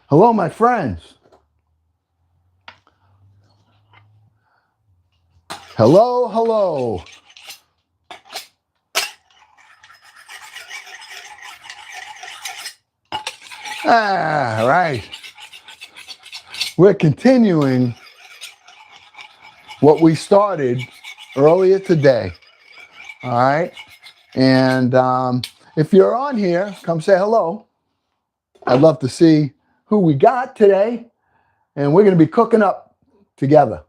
Hello, my friends. Hello, hello. All right. We're continuing what we started earlier today. All right. And if you're on here, come say hello. I'd love to see who we got today. And we're going to be cooking up together.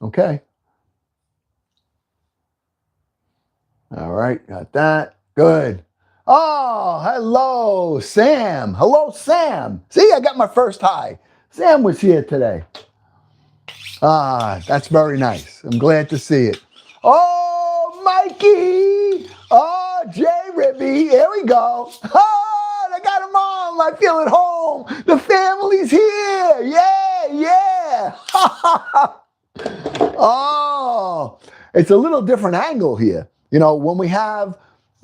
Okay. All right. Got that. Good. Oh, hello, Sam. Hello, Sam. See, I got my first hi. Sam was here today. Ah, that's very nice. I'm glad to see it. Oh, Mikey. Oh, Jay Ribby. Here we go. Oh, I got him on. I feel at home. The family's here. Yeah, yeah. Oh, it's a little different angle here. You know, when we have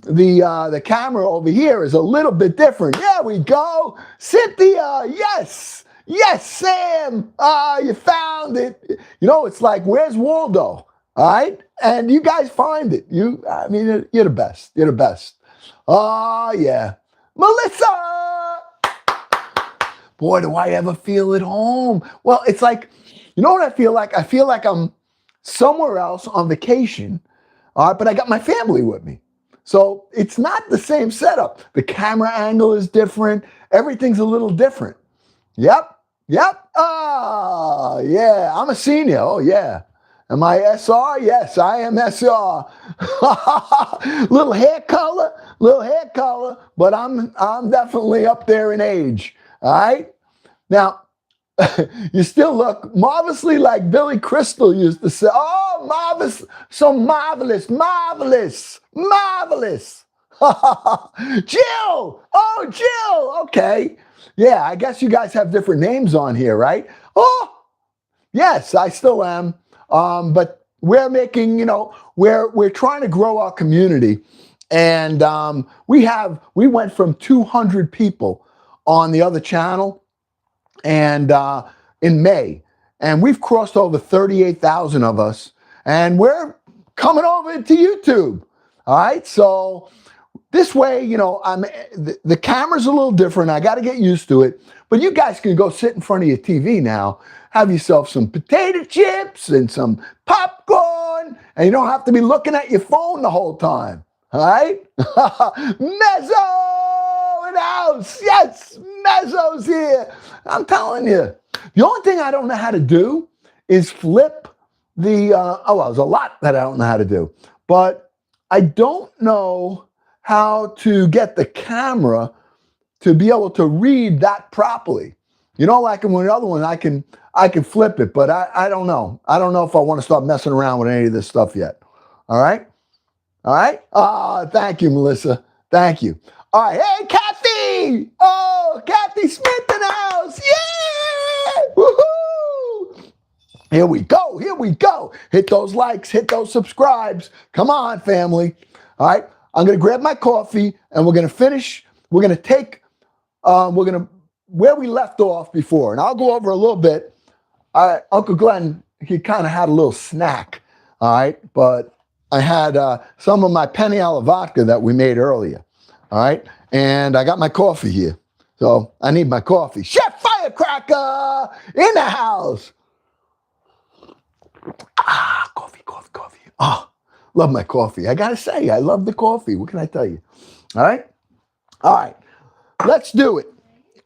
the camera over here is a little bit different. There we go. Cynthia, yes. Yes, Sam. You found it. You know, it's like, where's Waldo? All right? And you guys find it. You're the best. You're the best. Oh, yeah. Melissa. Boy, do I ever feel at home. Well, it's like, you know what I feel like? I feel like I'm somewhere else on vacation, all right, but I got my family with me. So it's not the same setup. The camera angle is different. Everything's a little different. Yep. Ah, yeah. I'm a senior. Oh, yeah. Am I SR? Yes, I am SR. Little hair color, but I'm definitely up there in age. All right. Now, you still look marvelously like Billy Crystal used to say. Oh, marvelous, so marvelous. Jill! Oh, Jill! Okay. Yeah, I guess you guys have different names on here, right? Oh, yes, I still am. But we're making, we're trying to grow our community. And we went from 200 people on the other channel and in May. And we've crossed over 38,000 of us. And we're coming over to YouTube. All right, so this way, the camera's a little different. I got to get used to it. But you guys can go sit in front of your TV now, have yourself some potato chips and some popcorn, and you don't have to be looking at your phone the whole time. All right? Mezzo in the house. Yes, Mezzo's here. I'm telling you. The only thing I don't know how to do is flip the, there's a lot that I don't know how to do. But I don't know how to get the camera to be able to read that properly. Like in the other one, I can flip it, but I don't know. I don't know if I want to start messing around with any of this stuff yet. All right? Thank you, Melissa. Thank you. All right. Hey, Kathy! Oh, Kathy Smith in the house. Yeah! Woohoo! Here we go. Hit those likes, hit those subscribes. Come on, family. All right. I'm going to grab my coffee and we're going to finish. We're going to take, where we left off before. And I'll go over a little bit. Uncle Glenn, he kind of had a little snack. All right. But I had some of my Penne Ala Vodka that we made earlier. All right. And I got my coffee here. So I need my coffee. Chef Firecracker in the house. Coffee. Oh, love my coffee. I got to say, I love the coffee. What can I tell you? All right. Let's do it.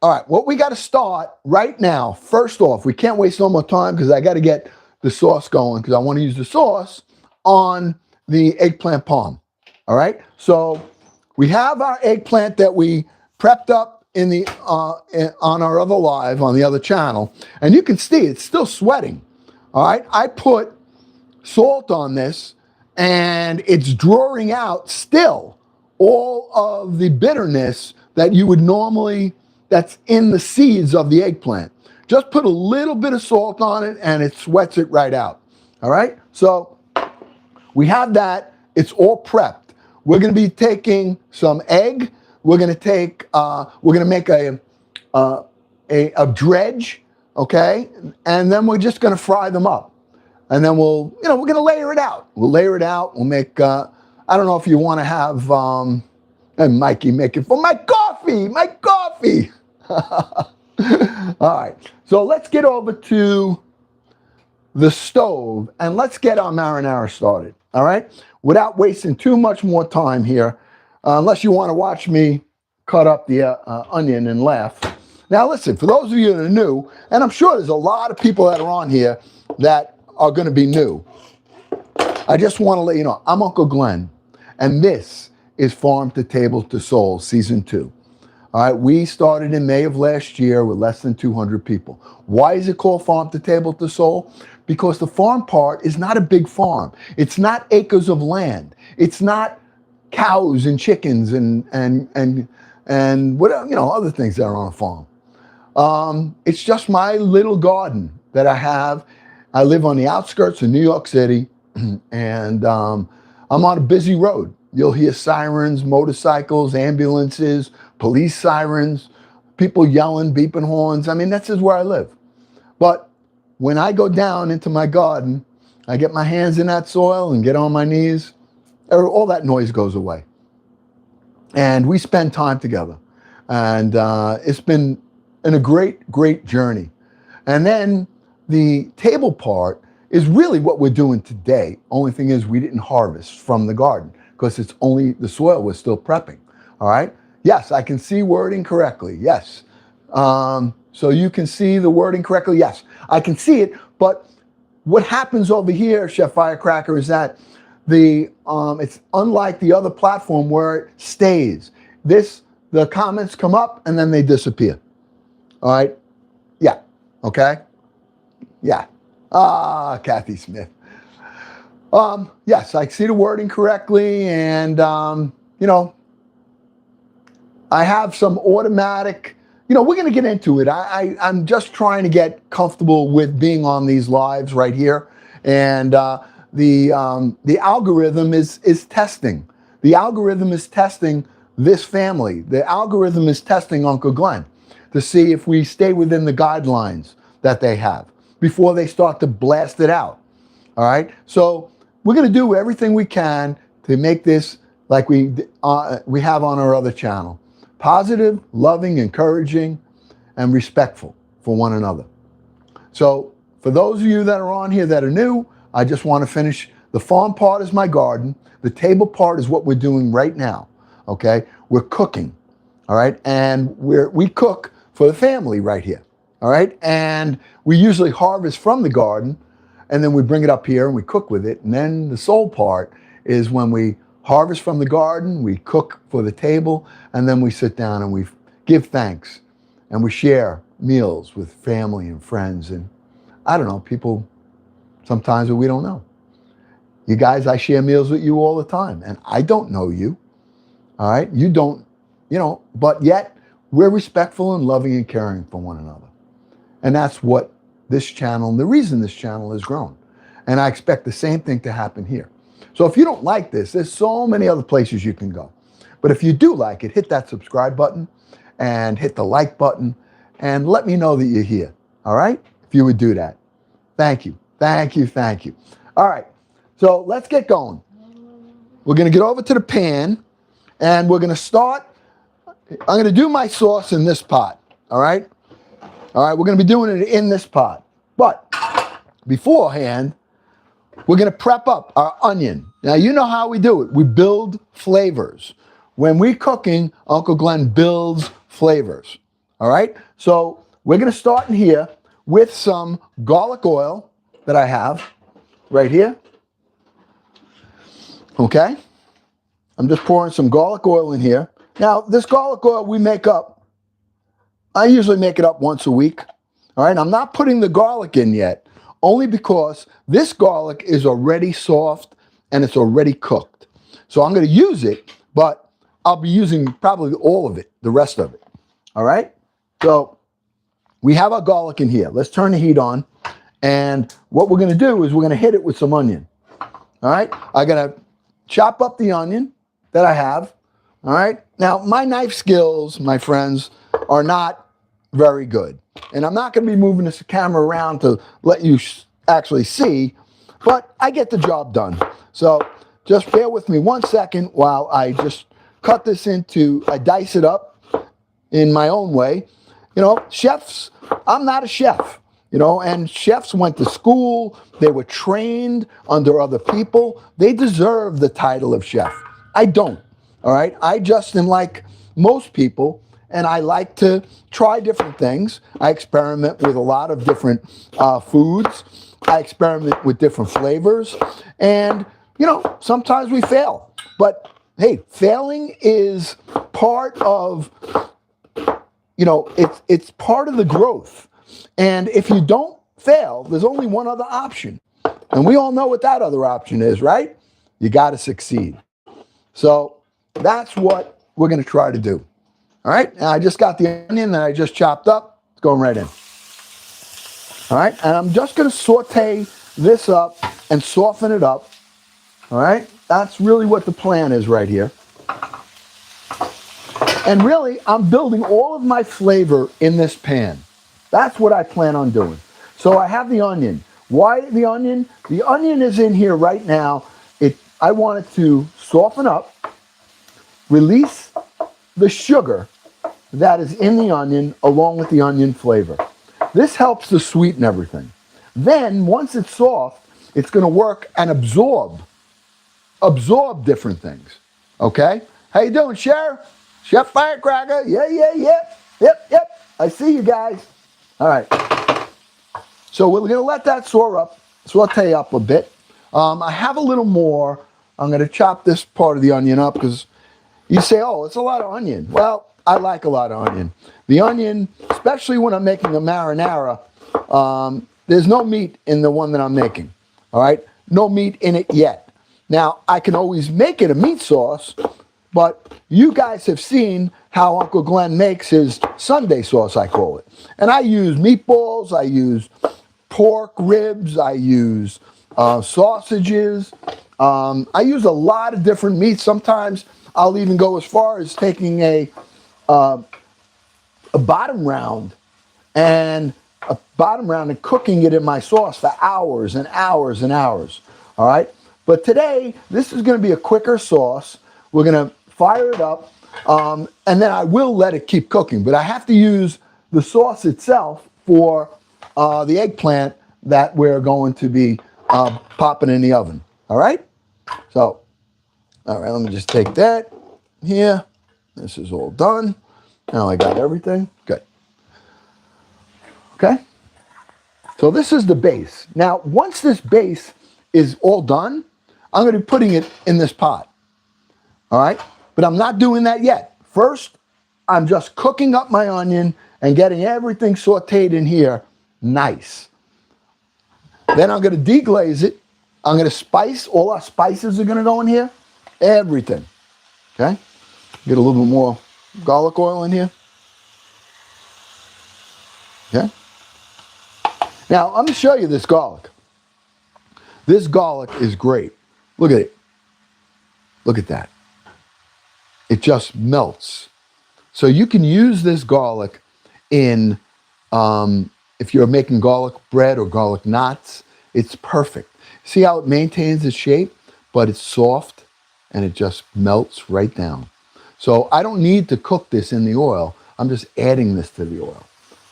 All right. What we got to start right now, first off, we can't waste no more time because I got to get the sauce going because I want to use the sauce on the eggplant parm. All right. So we have our eggplant that we prepped up in the on our other live on the other channel. And you can see it's still sweating. All right. I put salt on this and it's drawing out still all of the bitterness that you would normally, that's in the seeds of the eggplant. Just put a little bit of salt on it and it sweats it right out. All right. So we have that. It's all prepped. We're going to be taking some egg. we're going to take, we're going to make a dredge, okay? And then we're just going to fry them up. And then we'll, we're going to layer it out. We'll layer it out. We'll make, I don't know if you want to have, and Mikey making for my coffee. All right, so let's get over to the stove and let's get our marinara started, all right? Without wasting too much more time here, unless you want to watch me cut up the onion and laugh. Now listen, for those of you that are new, and I'm sure there's a lot of people that are on here that are going to be new, I just want to let you know, I'm Uncle Glenn, and this is Farm to Table to Soul Season 2. All right, we started in May of last year with less than 200 people. Why is it called Farm to Table to Soul? Because the farm part is not a big farm. It's not acres of land. It's not cows and chickens and what, other things that are on a farm. It's just my little garden that I have. I live on the outskirts of New York City, and I'm on a busy road. You'll hear sirens, motorcycles, ambulances, police sirens, people yelling, beeping horns. I mean, that's just where I live. But when I go down into my garden, I get my hands in that soil and get on my knees, all that noise goes away. And we spend time together. And it's been a great, great journey. And then the table part is really what we're doing today. Only thing is we didn't harvest from the garden because it's only the soil we're still prepping. All right. Yes, I can see wording correctly. Yes. So you can see the wording correctly. Yes, I can see it. But what happens over here, Chef Firecracker, is that it's unlike the other platform where it stays. The comments come up and then they disappear. All right. Yeah. Okay. Yeah. Kathy Smith. Yes, I see the wording correctly, and I have some automatic. We're going to get into it. I'm just trying to get comfortable with being on these lives right here, and the algorithm is testing. The algorithm is testing this family. The algorithm is testing Uncle Glenn to see if we stay within the guidelines that they have before they start to blast it out. All right. So we're going to do everything we can to make this like we have on our other channel. Positive, loving, encouraging, and respectful for one another. So for those of you that are on here that are new, I just want to finish. The farm part is my garden. The table part is what we're doing right now. Okay. We're cooking. All right. And we cook for the family right here. All right. And we usually harvest from the garden, and then we bring it up here and we cook with it. And then the soul part is when we harvest from the garden, we cook for the table, and then we sit down and we give thanks and we share meals with family and friends. And I don't know, people sometimes that we don't know. You guys, I share meals with you all the time, and I don't know you. All right. You don't, but yet we're respectful and loving and caring for one another. And that's what this channel, and the reason this channel has grown. And I expect the same thing to happen here. So if you don't like this, there's so many other places you can go. But if you do like it, hit that subscribe button and hit the like button and let me know that you're here. All right? If you would do that. Thank you. Thank you. Thank you. All right. So let's get going. We're going to get over to the pan and we're going to start. I'm going to do my sauce in this pot. All right? All right, we're going to be doing it in this pot. But beforehand, we're going to prep up our onion. Now, you know how we do it. We build flavors. When we're cooking, Uncle Glenn builds flavors. All right? So we're going to start in here with some garlic oil that I have right here. Okay? I'm just pouring some garlic oil in here. Now, this garlic oil we make up. I usually make it up once a week. All right, I'm not putting the garlic in yet, only because this garlic is already soft and it's already cooked. So I'm going to use it, but I'll be using probably all of it, the rest of it. All right, so we have our garlic in here. Let's turn the heat on. And what we're going to do is we're going to hit it with some onion. All right, I'm going to chop up the onion that I have. All right. Now, my knife skills, my friends, are not very good. And I'm not going to be moving this camera around to let you actually see, but I get the job done. So just bear with me 1 second while I just cut this into, I dice it up in my own way. You know, chefs, I'm not a chef, you know, and chefs went to school, they were trained under other people. They deserve the title of chef. I don't, all right? I just am like most people, and I like to try different things. I experiment with a lot of different foods. I experiment with different flavors, and, you know, sometimes we fail. But, hey, failing is part of, you know, it's part of the growth. And if you don't fail, there's only one other option. And we all know what that other option is, right? You got to succeed. So that's what we're going to try to do. All right, and I just got the onion that I just chopped up. It's going right in. All right, and I'm just going to saute this up and soften it up. All right, that's really what the plan is right here. And really, I'm building all of my flavor in this pan. That's what I plan on doing. So I have the onion. Why the onion? The onion is in here right now. I want it to soften up, release the sugar that is in the onion along with the onion flavor. This helps to sweeten everything. Then, once it's soft, it's going to work and absorb different things. Okay? How you doing, Sheriff? Chef Firecracker? Yeah. Yep. I see you guys. All right. So we're going to let that saute up a bit. I have a little more. I'm going to chop this part of the onion up because you say, oh, it's a lot of onion. Well, I like a lot of onion. The onion, especially when I'm making a marinara, there's no meat in the one that I'm making. All right? No meat in it yet. Now, I can always make it a meat sauce, but you guys have seen how Uncle Glenn makes his Sunday sauce, I call it. And I use meatballs, I use pork ribs, I use sausages. I use a lot of different meats. Sometimes I'll even go as far as taking a bottom round and cooking it in my sauce for hours and hours and hours. All right? But today, this is going to be a quicker sauce. We're going to fire it up, and then I will let it keep cooking. But I have to use the sauce itself for the eggplant that we're going to be popping in the oven. All right? So, all right, let me just take that here. This is all done. Now I got everything. Good. Okay? So this is the base. Now, once this base is all done, I'm going to be putting it in this pot. All right? But I'm not doing that yet. First, I'm just cooking up my onion and getting everything sauteed in here nice. Then I'm going to deglaze it. I'm going to spice. All our spices are going to go in here. Everything. Okay? Get a little bit more garlic oil in here. Okay? Now, I'm going to show you this garlic. This garlic is great. Look at it. Look at that. It just melts. So you can use this garlic in, if you're making garlic bread or garlic knots, it's perfect. See how it maintains its shape, but it's soft and it just melts right down. So I don't need to cook this in the oil. I'm just adding this to the oil.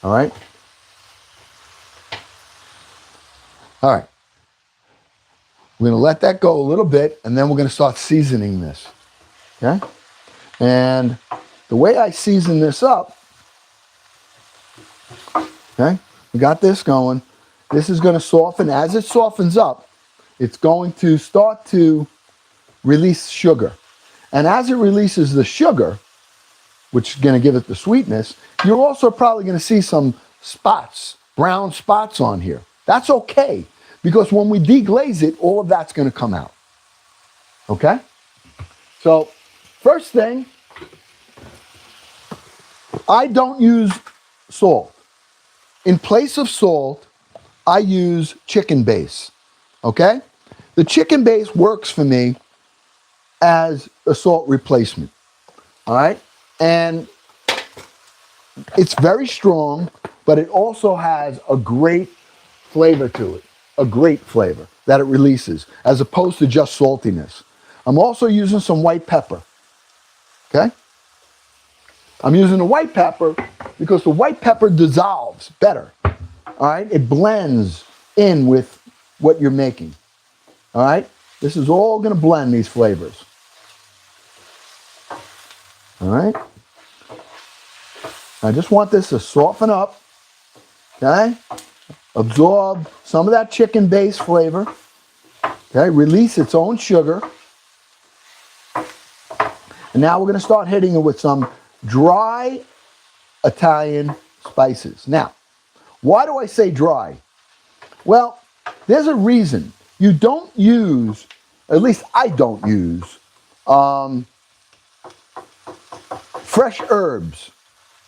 All right? All right. We're going to let that go a little bit, and then we're going to start seasoning this. Okay? And the way I season this up, okay, we got this going. This is going to soften. As it softens up, it's going to start to release sugar. And as it releases the sugar, which is going to give it the sweetness, you're also probably going to see some spots, brown spots on here. That's okay, because when we deglaze it, all of that's going to come out. Okay? So, first thing, I don't use salt. In place of salt, I use chicken base. Okay? The chicken base works for me as a salt replacement. All right. And it's very strong, but it also has a great flavor to it, a great flavor that it releases, as opposed to just saltiness. I'm also using some white pepper, okay? I'm using the white pepper because the white pepper dissolves better, all right? It blends in with what you're making, all right? This is all gonna blend these flavors, all right? I just want this to soften up, okay? Absorb some of that chicken base flavor, okay? Release its own sugar. And now we're going to start hitting it with some dry Italian spices. Now, why do I say dry? Well, there's a reason. You don't use, at least I don't use, fresh herbs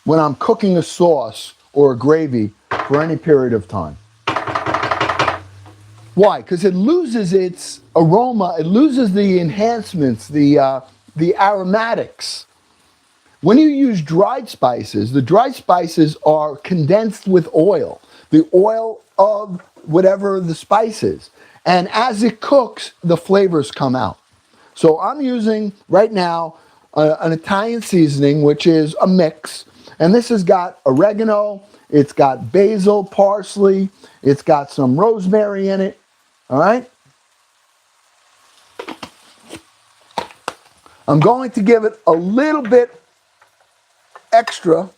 when I'm cooking a sauce or a gravy for any period of time. Why? Because it loses its aroma, it loses the enhancements, the aromatics. When you use dried spices, the dried spices are condensed with oil, the oil of whatever the spice is. And as it cooks, the flavors come out. So I'm using right now an Italian seasoning, which is a mix. And this has got oregano, it's got basil, parsley, it's got some rosemary in it. All right? I'm going to give it a little bit extra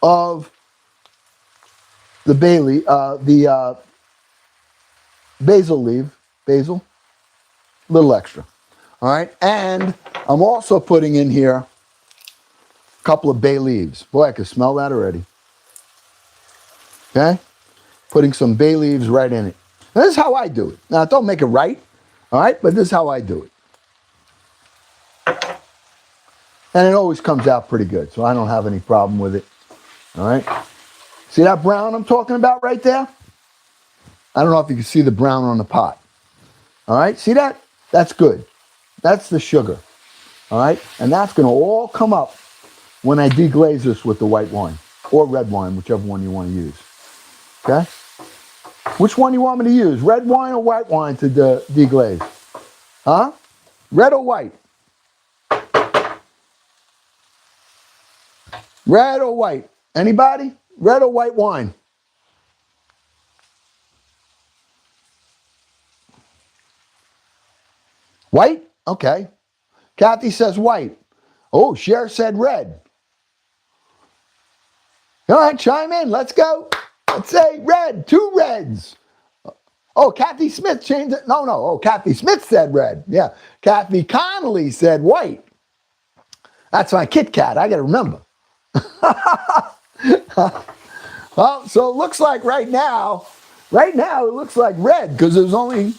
of the basil leaf, basil, a little extra. All right, and I'm also putting in here a couple of bay leaves. Boy, I can smell that already. Okay, putting some bay leaves right in it. Now, this is how I do it. Now, don't make it right, all right, but this is how I do it. And it always comes out pretty good, so I don't have any problem with it. All right, see that brown I'm talking about right there? I don't know if you can see the brown on the pot. All right, see that? That's good. That's the sugar. All right, and that's going to all come up when I deglaze this with the white wine or red wine, whichever one you want to use. Okay? Which one do you want me to use? Red wine or white wine to deglaze? Huh? Red or white? Red or white? Anybody? Red or white wine? White? Okay. Kathy says white. Oh, Cher said red. All right, chime in. Let's go. Let's say red. 2 reds. Oh, Kathy Smith changed it. No. Oh, Kathy Smith said red. Yeah. Kathy Connolly said white. That's my Kit Kat. I got to remember. Well, so it looks like right now it looks like red because there's only.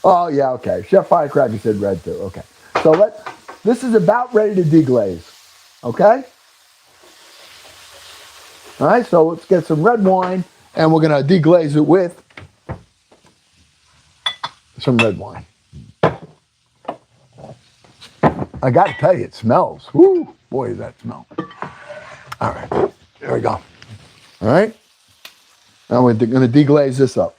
Oh, yeah, okay. Chef Firecracker said red too. Okay. So this is about ready to deglaze. Okay? All right, so let's get some red wine and we're going to deglaze it with some red wine. I got to tell you, it smells. Woo, boy, does that smell. All right, there we go. All right, now we're going to deglaze this up.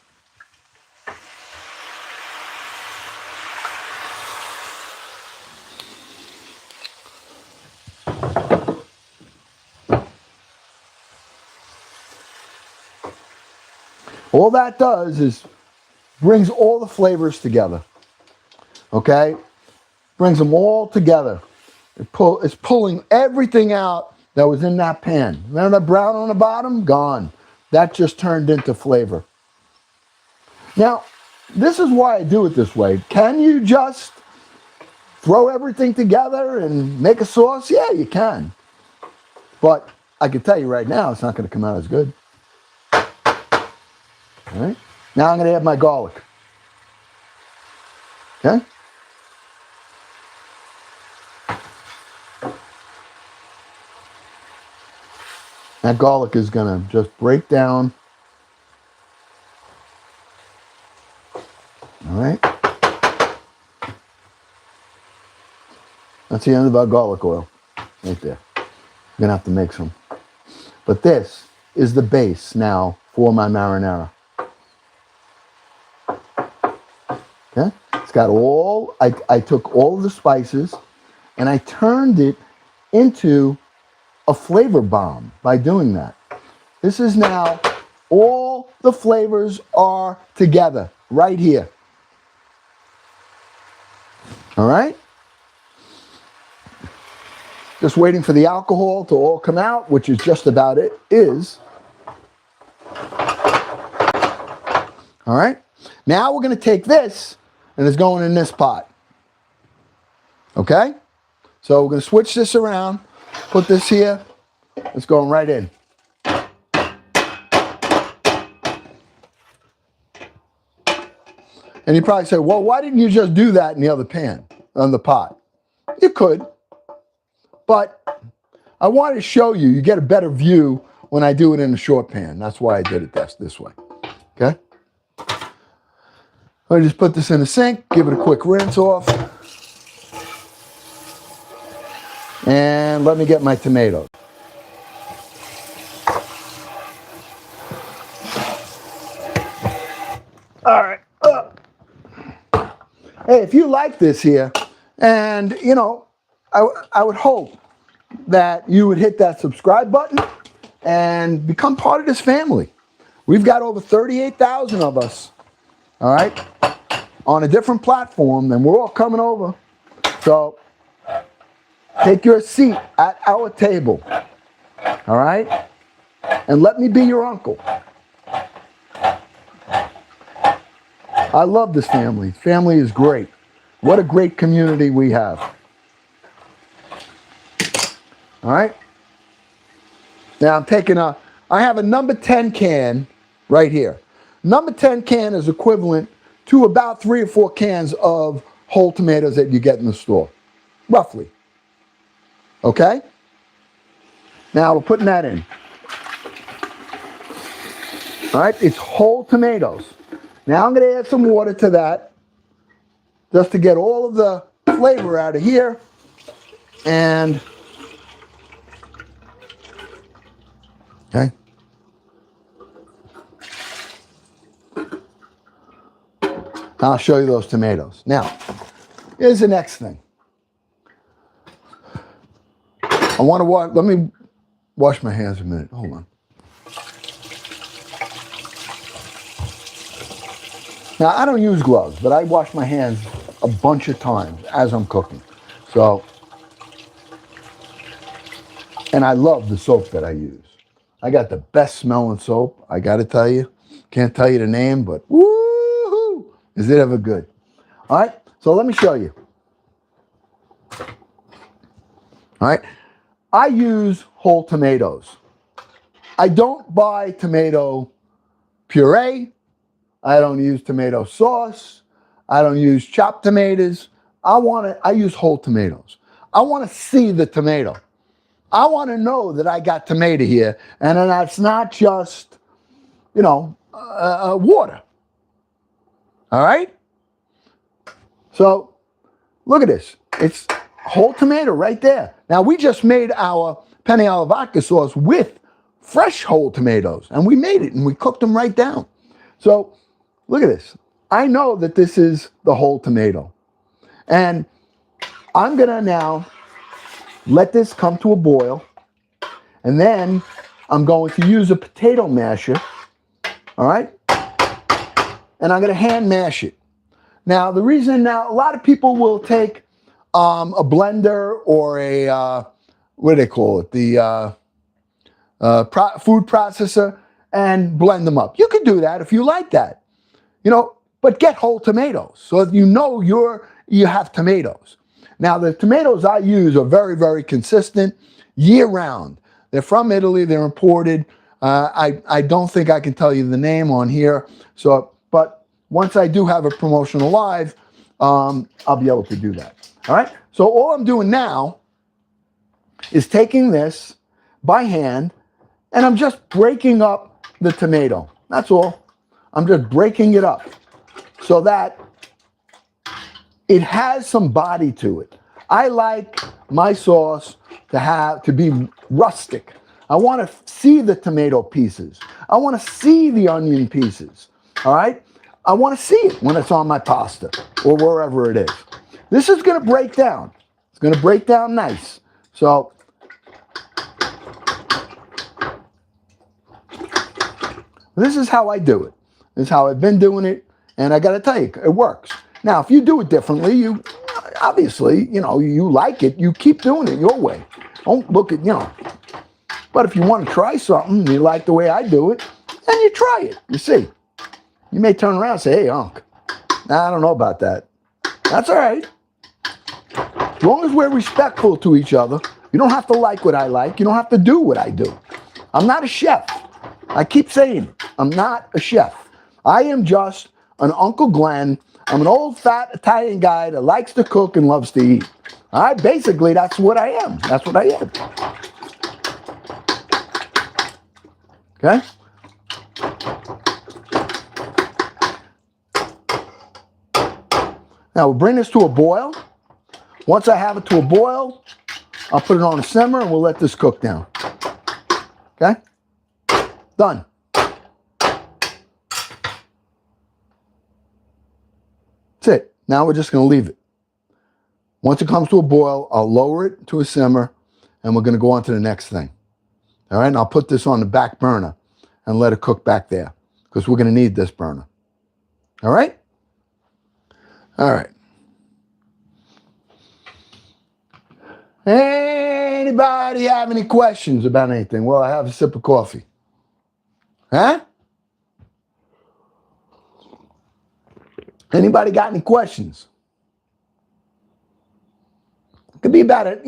All that does is brings all the flavors together. Okay? Brings them all together. It's pulling everything out that was in that pan. Remember that brown on the bottom? Gone. That just turned into flavor. Now, this is why I do it this way. Can you just throw everything together and make a sauce? Yeah, you can. But I can tell you right now, it's not going to come out as good. All right. Now I'm going to add my garlic. Okay? That garlic is going to just break down. All right. That's the end of our garlic oil. Right there. I'm going to have to make some. But this is the base now for my marinara. Okay? It's got all, I took all of the spices and I turned it into a flavor bomb by doing that. This is now, all the flavors are together right here. All right? Just waiting for the alcohol to all come out, which is just about it is. All right? Now we're going to take this and it's going in this pot. Okay? So we're going to switch this around, put this here, it's going right in. And you probably say, well, why didn't you just do that in the other pan, on the pot? You could, but I wanted to show you, you get a better view when I do it in a short pan. That's why I did it this way, okay? I just put this in the sink, give it a quick rinse off. And let me get my tomatoes. All right. Hey, if you like this here, and you know, I would hope that you would hit that subscribe button and become part of this family. We've got over 38,000 of us, all right, on a different platform, and we're all coming over. So take your seat at our table, all right, and let me be your uncle. I love this family. Family is great. What a great community we have. All right. Now I'm taking I have a number 10 can right here. Number 10 can is equivalent to about 3 or 4 cans of whole tomatoes that you get in the store, roughly. Okay. Now we're putting that in. All right. It's whole tomatoes. Now I'm going to add some water to that just to get all of the flavor out of here. And, okay. I'll show you those tomatoes. Now, here's the next thing. I want to let me wash my hands a minute. Hold on. Now, I don't use gloves, but I wash my hands a bunch of times as I'm cooking. So, and I love the soap that I use. I got the best smelling soap, I got to tell you. Can't tell you the name, but woo-hoo, is it ever good. All right, so let me show you. All right, I use whole tomatoes. I don't buy tomato puree. I don't use tomato sauce. I don't use chopped tomatoes. I use whole tomatoes. I want to see the tomato. I want to know that I got tomato here, and that's not just, you know, water. All right? So, look at this. It's whole tomato right there. Now, we just made our Penne Ala Vodka sauce with fresh whole tomatoes, and we made it, and we cooked them right down. So, look at this. I know that this is the whole tomato. And I'm going to now let this come to a boil. And then I'm going to use a potato masher. All right? And I'm going to hand mash it. Now, a lot of people will take a blender or a, what do they call it? The food processor and blend them up. You can do that if you like that. You know, but get whole tomatoes so that you know you have tomatoes. Now, the tomatoes I use are very, very consistent year-round. They're from Italy. They're imported. I don't think I can tell you the name on here. So, but once I do have a promotional live, I'll be able to do that. All right? So all I'm doing now is taking this by hand, and I'm just breaking up the tomato. That's all. I'm just breaking it up so that it has some body to it. I like my sauce to be rustic. I want to see the tomato pieces. I want to see the onion pieces. All right? I want to see it when it's on my pasta or wherever it is. This is going to break down. It's going to break down nice. So this is how I do it. This is how I've been doing it, and I got to tell you, it works. Now, if you do it differently, you obviously, you like it, you keep doing it your way. Don't look at, But if you want to try something, you like the way I do it, then you try it. You see. You may turn around and say, hey, Unc, I don't know about that. That's all right. As long as we're respectful to each other, you don't have to like what I like. You don't have to do what I do. I'm not a chef. I keep saying it. I'm not a chef. I am just an Uncle Glenn. I'm an old, fat Italian guy that likes to cook and loves to eat. All right? Basically, that's what I am. That's what I am. Okay? Now, we'll bring this to a boil. Once I have it to a boil, I'll put it on a simmer and we'll let this cook down. Okay? Done. That's it. Now we're just going to leave it. Once it comes to a boil, I'll lower it to a simmer and we're going to go on to the next thing. All right? And I'll put this on the back burner and let it cook back there because we're going to need this burner. All right? All right. Anybody have any questions about anything? Well, I have a sip of coffee. Huh? Anybody got any questions? It could be about it,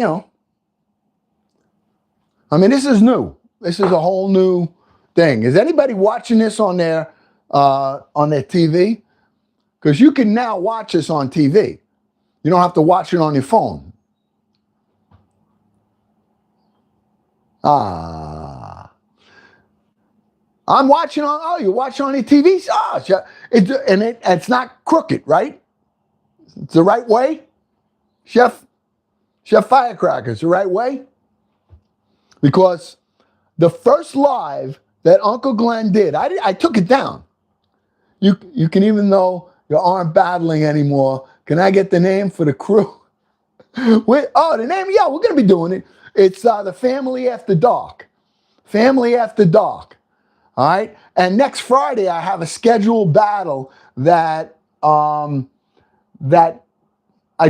I mean, this is new. This is a whole new thing. Is anybody watching this on their TV? Because you can now watch this on TV. You don't have to watch it on your phone. I'm watching on, you're watching on your TV? It's not crooked, right? It's the right way? Chef Firecracker, it's the right way? Because the first live that Uncle Glenn did, I took it down. You can, even though you aren't battling anymore, can I get the name for the crew? The name, yeah, we're going to be doing it. It's the Family After Dark. Family After Dark. All right? And next Friday, I have a scheduled battle that I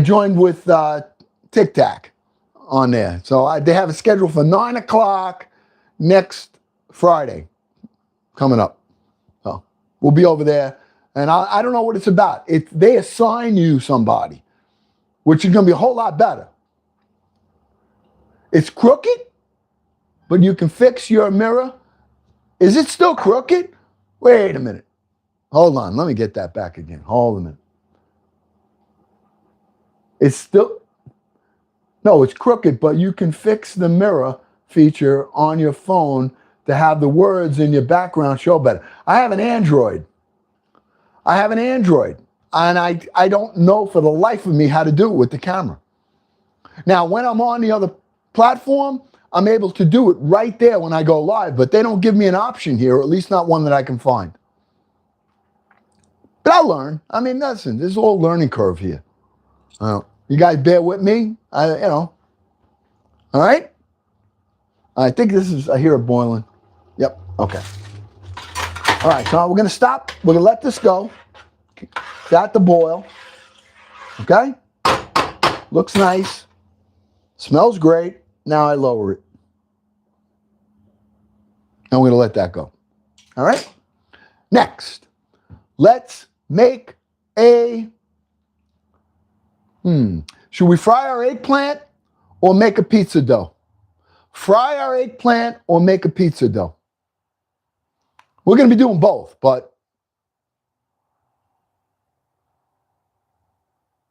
joined with Tic Tac on there. So they have a schedule for 9 o'clock next Friday coming up. So we'll be over there. And I don't know what it's about. They assign you somebody, which is going to be a whole lot better. It's crooked, but you can fix your mirror. Is it still crooked? Wait a minute. Hold on. Let me get that back again. Hold a minute. It's still... No, it's crooked, but you can fix the mirror feature on your phone to have the words in your background show better. I have an Android. And I don't know for the life of me how to do it with the camera. Now, when I'm on the other platform, I'm able to do it right there when I go live, but they don't give me an option here, or at least not one that I can find. But I'll learn. I mean, listen, there's a whole learning curve here. You guys bear with me, All right? I think I hear it boiling. Yep, okay. All right, so we're going to stop. We're going to let this go. Start to boil. Okay? Looks nice. Smells great. Now I lower it. And we're going to let that go. All right? Next, let's make a... Should we fry our eggplant or make a pizza dough? Fry our eggplant or make a pizza dough? We're going to be doing both, but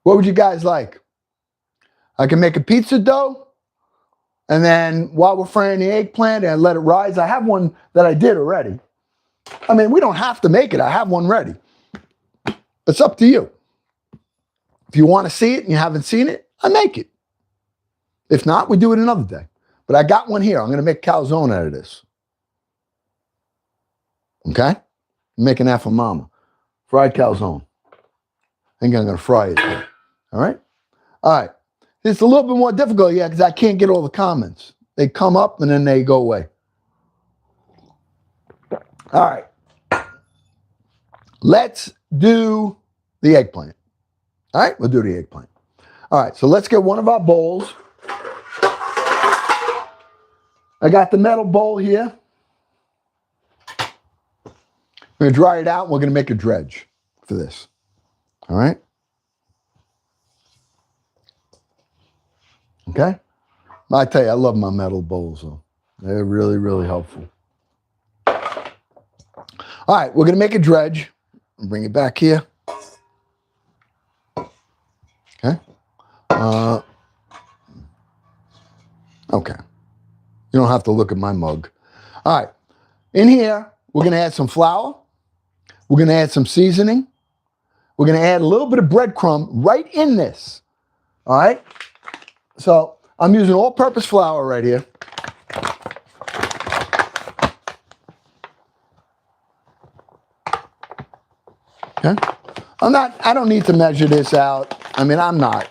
what would you guys like? I can make a pizza dough, and then while we're frying the eggplant and let it rise, I have one that I did already. I mean, we don't have to make it. I have one ready. It's up to you. If you want to see it and you haven't seen it, I make it. If not, we do it another day. But I got one here. I'm going to make calzone out of this. Okay? I'm making that for Mama. Fried calzone. I think I'm going to fry it too. All right? All right. It's a little bit more difficult here because I can't get all the comments. They come up and then they go away. All right. Let's do the eggplant. All right? We'll do the eggplant. All right. So let's get one of our bowls. I got the metal bowl here. We're going to dry it out. We're going to make a dredge for this. All right? Okay? I tell you, I love my metal bowls, though. They're really, really helpful. All right, we're going to make a dredge. Bring it back here. Okay? Okay. You don't have to look at my mug. All right. In here, we're going to add some flour. We're going to add some seasoning. We're going to add a little bit of breadcrumb right in this. All right? So I'm using all-purpose flour right here. Okay? I don't need to measure this out. I mean, I'm not.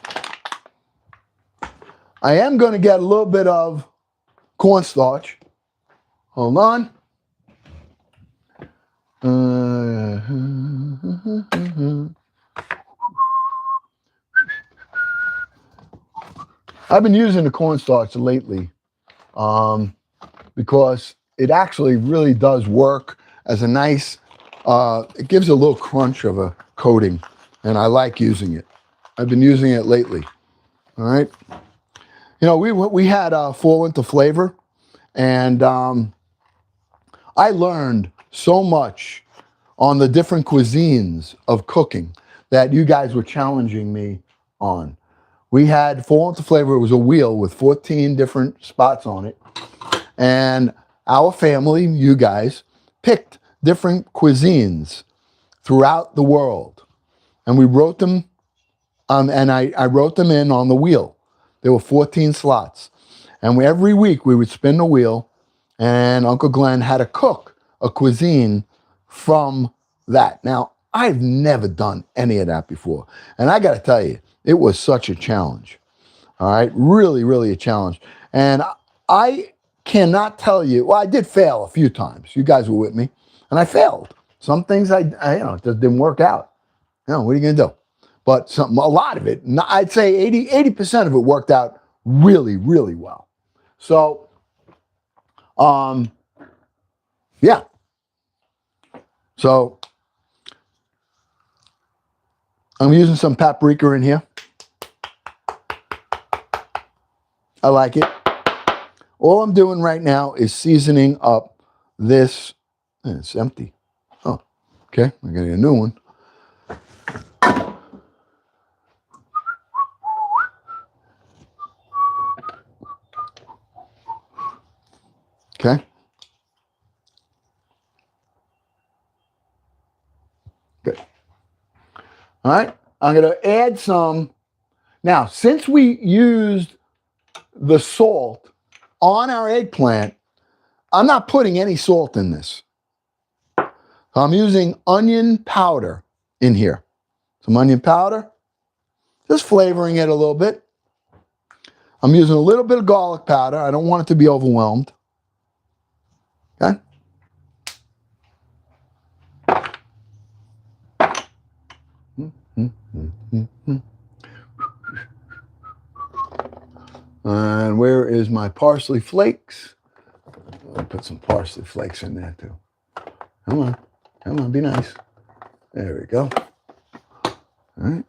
I am going to get a little bit of cornstarch. Hold on. I've been using the cornstarch lately because it actually really does work as a nice, it gives a little crunch of a coating, and I like using it. I've been using it lately. All right. You know, we had Fall Winter Flavor, and I learned so much on the different cuisines of cooking that you guys were challenging me on. We had Fall Winter Flavor. It was a wheel with 14 different spots on it. And our family, you guys, picked different cuisines throughout the world. And we wrote them, and I wrote them in on the wheel. There were 14 slots. And every week we would spin the wheel, and Uncle Glenn had to cook a cuisine from that. Now, I've never done any of that before. And I got to tell you, it was such a challenge. All right? Really, really a challenge. And I cannot tell you, well, I did fail a few times. You guys were with me. And I failed. Some things I it just didn't work out. You know, what are you going to do? But a lot of it, I'd say 80% of it worked out really, really well. So, yeah. So, I'm using some paprika in here. I like it. All I'm doing right now is seasoning up this. It's empty. Oh, okay. I got a new one. Okay. Good. All right. I'm going to add some. Now, since we used the salt on our eggplant, I'm not putting any salt in this. I'm using onion powder in here. Some onion powder. Just flavoring it a little bit. I'm using a little bit of garlic powder. I don't want it to be overwhelmed. Okay? And where is my parsley flakes? I'll put some parsley flakes in there too. Come on, be nice. There we go. All right.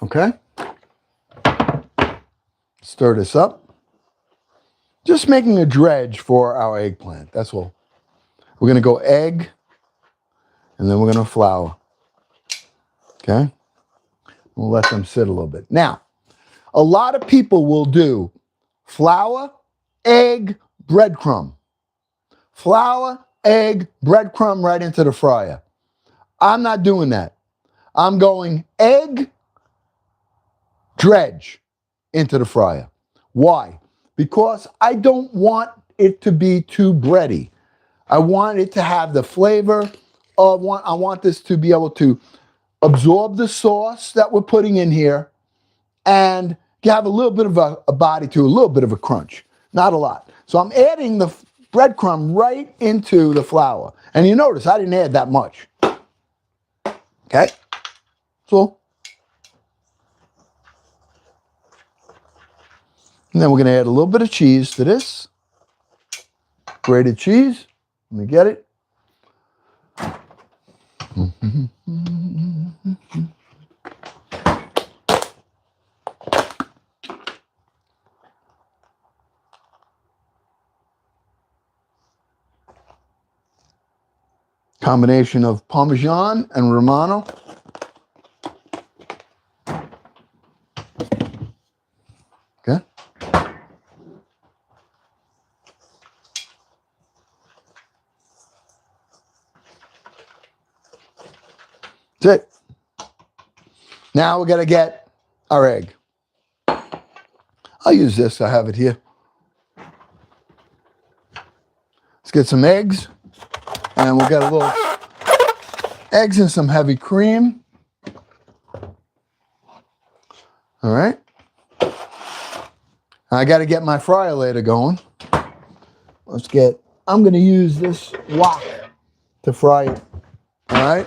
Okay. Stir this up. Just making a dredge for our eggplant. That's all. We're going to go egg, and then we're going to flour. Okay? We'll let them sit a little bit. Now, A lot of people will do flour, egg, breadcrumb. Flour, egg, breadcrumb right into the fryer. I'm not doing that. I'm going egg, dredge into the fryer. Why? Because I don't want it to be too bready. I want it to have the flavor of I want this to be able to absorb the sauce that we're putting in here and have a little bit of a body to a little bit of a crunch. Not a lot. So I'm adding the breadcrumb right into the flour. And you notice I didn't add that much. Okay? So, and then we're going to add a little bit of cheese to this. Grated cheese. Let me get it. Combination of Parmesan and Romano. Okay. That's it. Now we're going to get our egg. I'll use this. I have it here. Let's get some eggs. And we'll get a little eggs and some heavy cream. All right. I got to get my fryer later going. I'm going to use this wok to fry it. All right.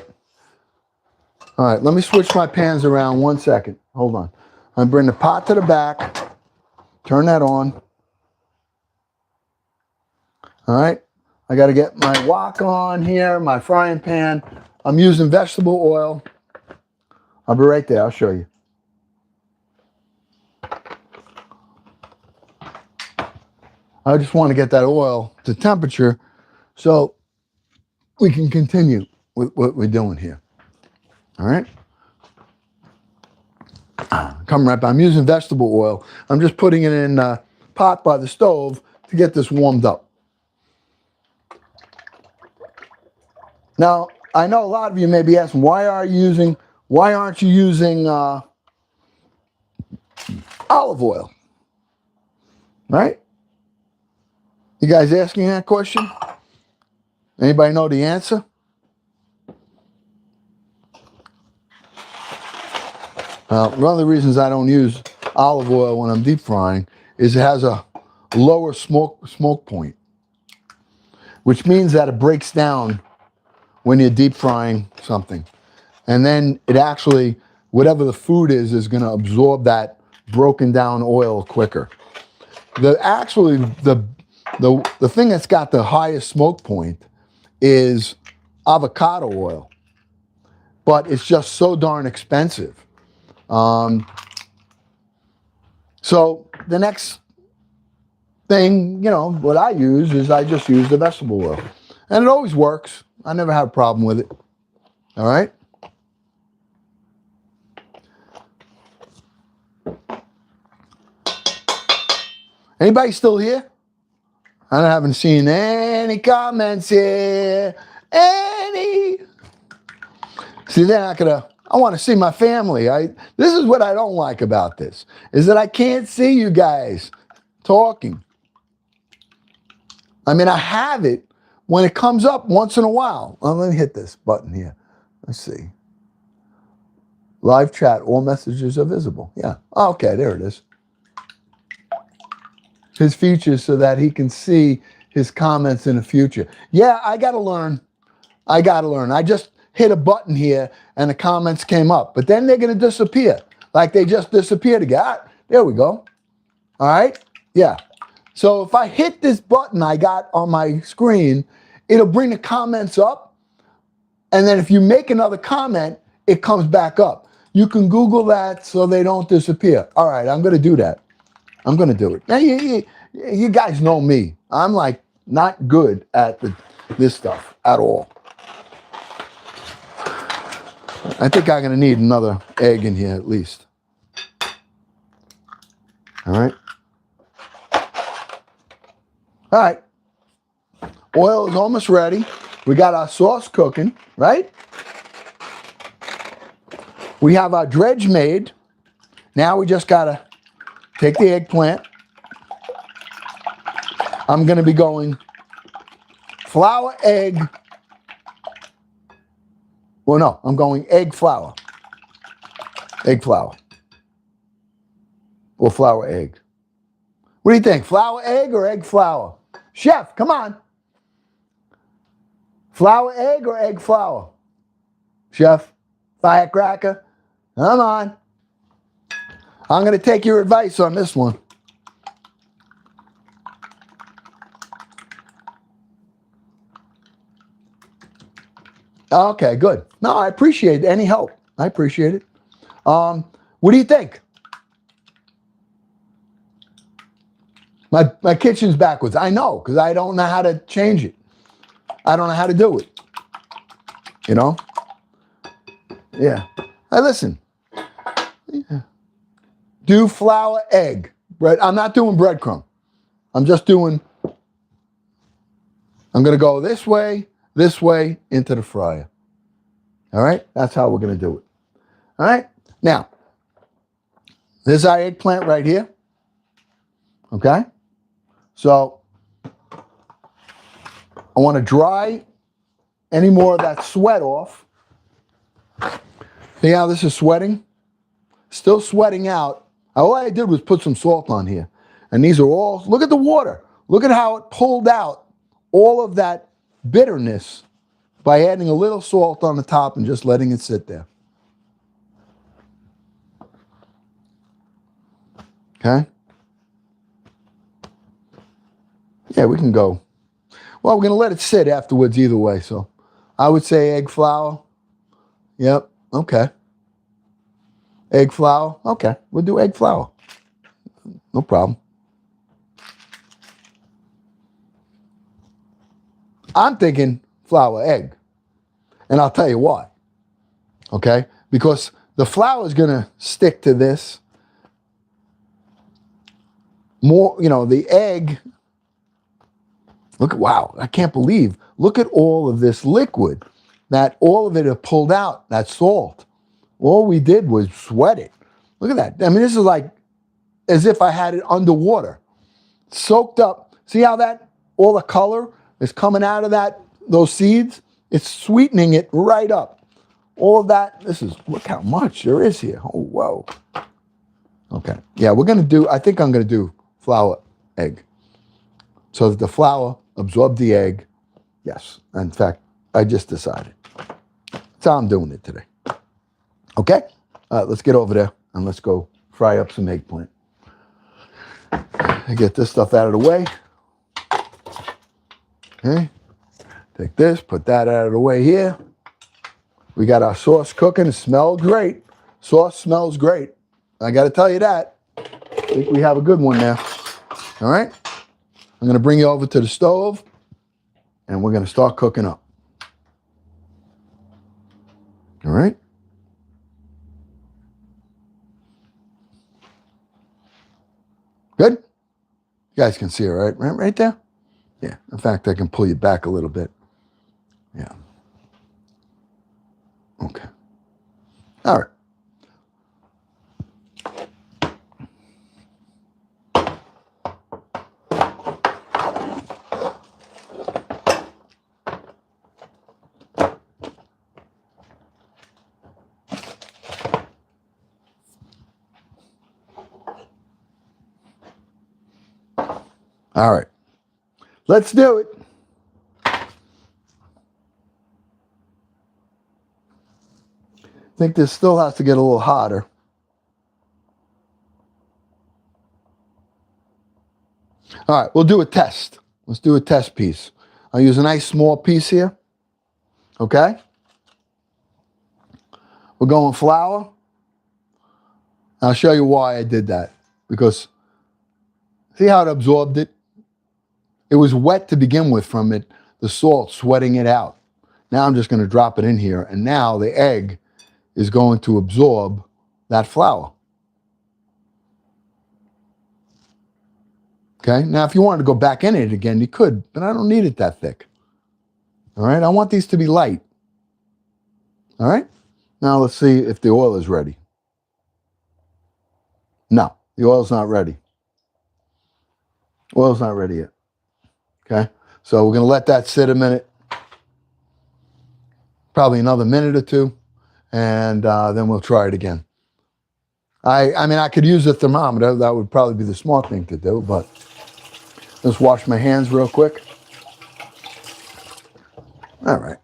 All right, let me switch my pans around 1 second. Hold on. I'm going to bring the pot to the back. Turn that on. All right. I got to get my wok on here, my frying pan. I'm using vegetable oil. I'll be right there. I'll show you. I just want to get that oil to temperature so we can continue with what we're doing here. All right. Come right back. I'm using vegetable oil. I'm just putting it in a pot by the stove to get this warmed up. Now, I know a lot of you may be asking, why aren't you using olive oil? Right? You guys asking that question? Anybody know the answer? One of the reasons I don't use olive oil when I'm deep frying is it has a lower smoke point, which means that it breaks down when you're deep frying something. And then it actually, whatever the food is going to absorb that broken down oil quicker. The thing that's got the highest smoke point is avocado oil, but it's just so darn expensive. So the next thing, what I use is I just use the vegetable oil. And it always works. I never have a problem with it. All right? Anybody still here? I haven't seen any comments here. See, they're not gonna. I want to see my family. This is what I don't like about this, is that I can't see you guys talking. I mean, I have it when it comes up once in a while. Well, let me hit this button here. Let's see. Live chat, all messages are visible. Yeah. Okay, there it is. His features so that he can see his comments in the future. Yeah, I got to learn. I just hit a button here and the comments came up, but then they're going to disappear. Like they just disappeared again. There we go. All right. Yeah. So if I hit this button I got on my screen, it'll bring the comments up. And then if you make another comment, it comes back up. You can Google that so they don't disappear. All right. I'm going to do that. I'm going to do it. Now, you guys know me. I'm like not good at this stuff at all. I think I'm going to need another egg in here at least. All right. All right. Oil is almost ready. We got our sauce cooking, right? We have our dredge made. Now we just got to take the eggplant. I'm going to be going flour, egg. Well, no, I'm going egg flour. Egg flour. Or flour, egg. What do you think? Flour, egg, or egg flour? Chef, come on. Flour, egg, or egg flour? Chef, firecracker, come on. I'm going to take your advice on this one. Okay, good. No, I appreciate any help. I appreciate it. What do you think? My kitchen's backwards. I know, because I don't know how to change it. I don't know how to do it. You know? Yeah. Hey, listen. Yeah. Do flour, egg. Bread. I'm not doing breadcrumb. I'm just doing, I'm going to go this way, into the fryer. All right? That's how we're going to do it. All right? Now, there's our eggplant right here. Okay? So, I want to dry any more of that sweat off. See how this is sweating? Still sweating out. All I did was put some salt on here. And these are all, look at the water. Look at how it pulled out all of that bitterness by adding a little salt on the top and just letting it sit there. Okay? Yeah, we can go. Well, we're going to let it sit afterwards either way. So I would say egg flour. Yep. Okay. Egg flour. Okay. We'll do egg flour. No problem. I'm thinking flour, egg. And I'll tell you why. Okay? Because the flour is going to stick to this. More, you know, the egg. Look, wow, I can't believe. Look at all of this liquid. That all of it have pulled out, that salt. All we did was sweat it. Look at that. I mean, this is like as if I had it underwater. Soaked up. See how that, all the color is coming out of that, those seeds? It's sweetening it right up. All of that, this is, look how much there is here. Oh, whoa. Okay. Yeah, we're going to do, I think I'm going to do flour, egg. So that the flour absorbs the egg. Yes. In fact, I just decided. That's how I'm doing it today. Okay? Let's get over there and let's go fry up some eggplant. I get this stuff out of the way. Okay? Take this, put that out of the way here. We got our sauce cooking. It smells great. Sauce smells great. I got to tell you that. I think we have a good one there. All right? I'm going to bring you over to the stove and we're going to start cooking up. All right? Good? You guys can see it, right? Right there? Yeah. In fact, I can pull you back a little bit. Yeah. Okay. All right. All right. Let's do it. I think this still has to get a little hotter. All right, we'll do a test. Let's do a test piece. I'll use a nice small piece here. Okay? We're going flour. I'll show you why I did that. Because see how it absorbed it? It was wet to begin with from it, the salt sweating it out. Now I'm just going to drop it in here, and now the egg is going to absorb that flour. Okay, now if you wanted to go back in it again, you could, but I don't need it that thick. All right, I want these to be light. All right, now let's see if the oil is ready. No, the oil's not ready. Oil's not ready yet. Okay, so we're gonna let that sit a minute, probably another minute or two, and then we'll try it again. I mean, I could use a thermometer. That would probably be the smart thing to do, but let's wash my hands real quick. All right.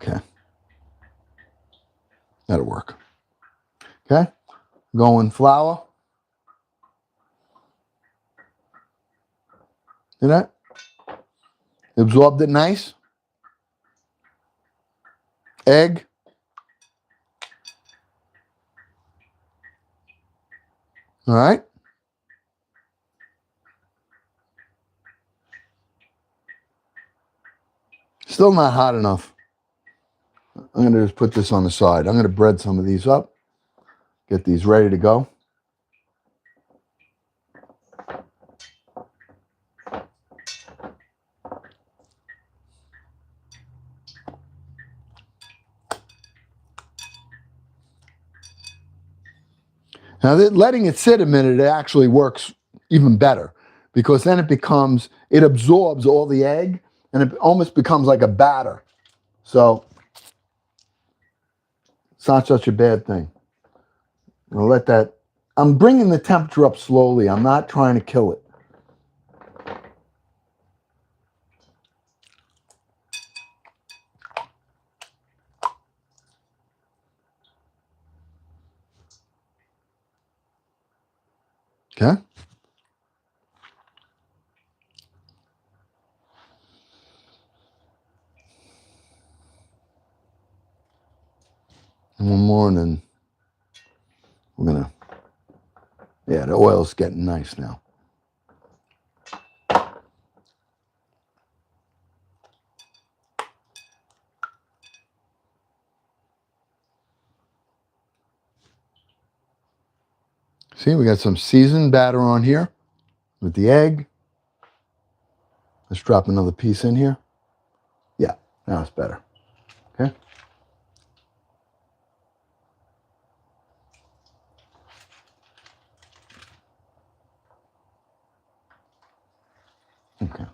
Okay. That'll work. Okay. Going flour. See that? Absorbed it nice. Egg. All right. Still not hot enough. I'm going to just put this on the side. I'm going to bread some of these up. Get these ready to go. Now, letting it sit a minute, it actually works even better because then it absorbs all the egg and it almost becomes like a batter. So it's not such a bad thing. I'll let that, I'm bringing the temperature up slowly. I'm not trying to kill it. Okay. And one more, and then we're gonna, yeah, the oil's getting nice now. See, we got some seasoned batter on here with the egg. Let's drop another piece in here. Yeah, now it's better. Okay. Okay.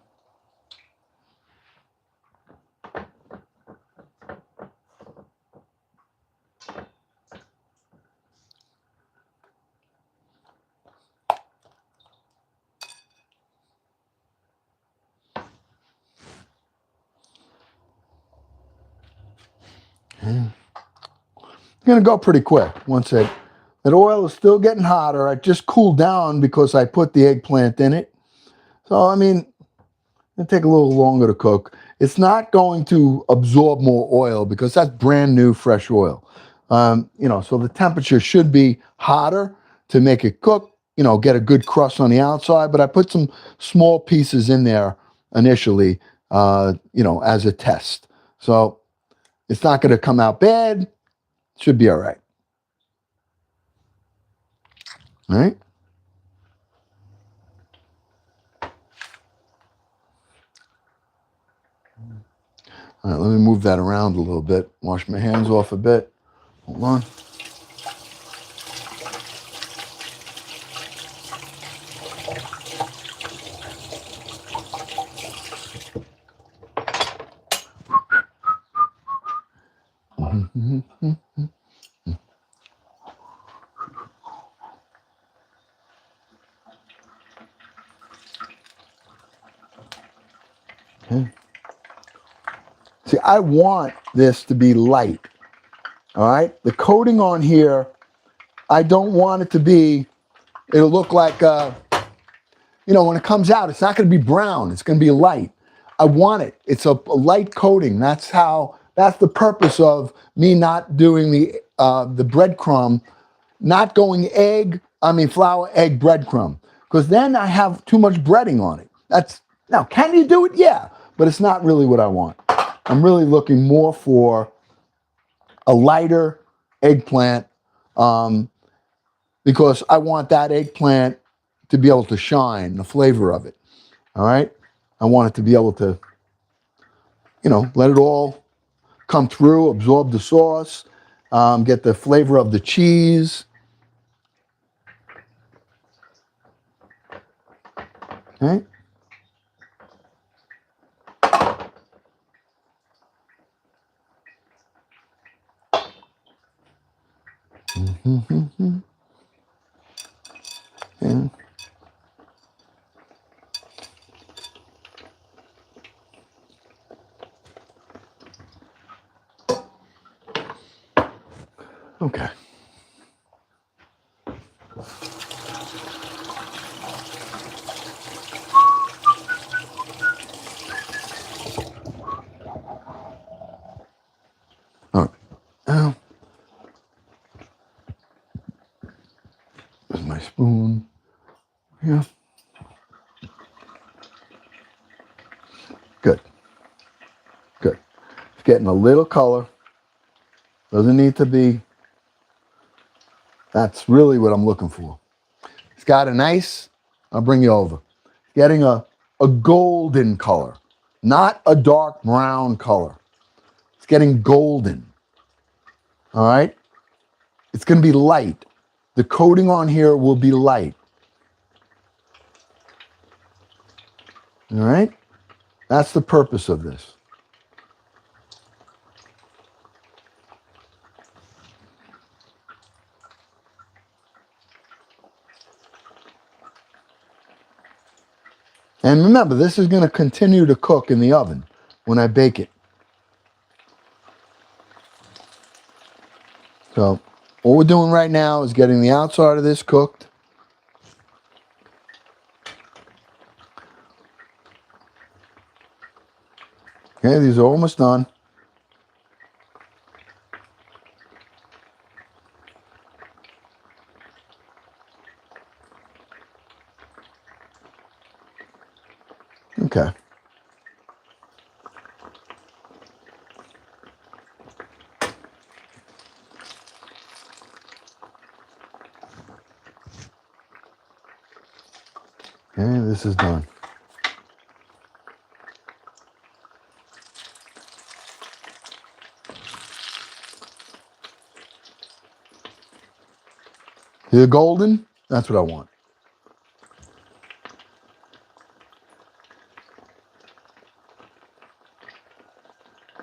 It's going to go pretty quick. Once that oil is still getting hotter, it just cooled down because I put the eggplant in it. So, I mean, it'll take a little longer to cook. It's not going to absorb more oil because that's brand new fresh oil. So the temperature should be hotter to make it cook, get a good crust on the outside. But I put some small pieces in there initially, as a test. So it's not going to come out bad. Should be all right. All right. All right, let me move that around a little bit. Wash my hands off a bit. Hold on. Okay. See, I want this to be light. All right? The coating on here, I don't want it to be, it'll look like, when it comes out, it's not going to be brown. It's going to be light. I want it. It's a light coating. That's the purpose of me not doing the breadcrumb not going flour, egg, breadcrumb, because then I have too much breading on it. Now, can you do it? Yeah, but it's not really what I want. I'm really looking more for a lighter eggplant, because I want that eggplant to be able to shine, the flavor of it. All right? I want it to be able to, let it all come through, absorb the sauce, get the flavor of the cheese. Okay? Yeah. Okay. All right. Now, there's my spoon. Yeah. Good. Good. It's getting a little color. Doesn't need to be. That's really what I'm looking for. It's got a nice, I'll bring you over. Getting a golden color, not a dark brown color. It's getting golden. All right? It's going to be light. The coating on here will be light. All right? That's the purpose of this. And remember, this is going to continue to cook in the oven when I bake it. So what we're doing right now is getting the outside of this cooked. Okay, these are almost done. Okay. Okay, this is done. They're golden. That's what I want.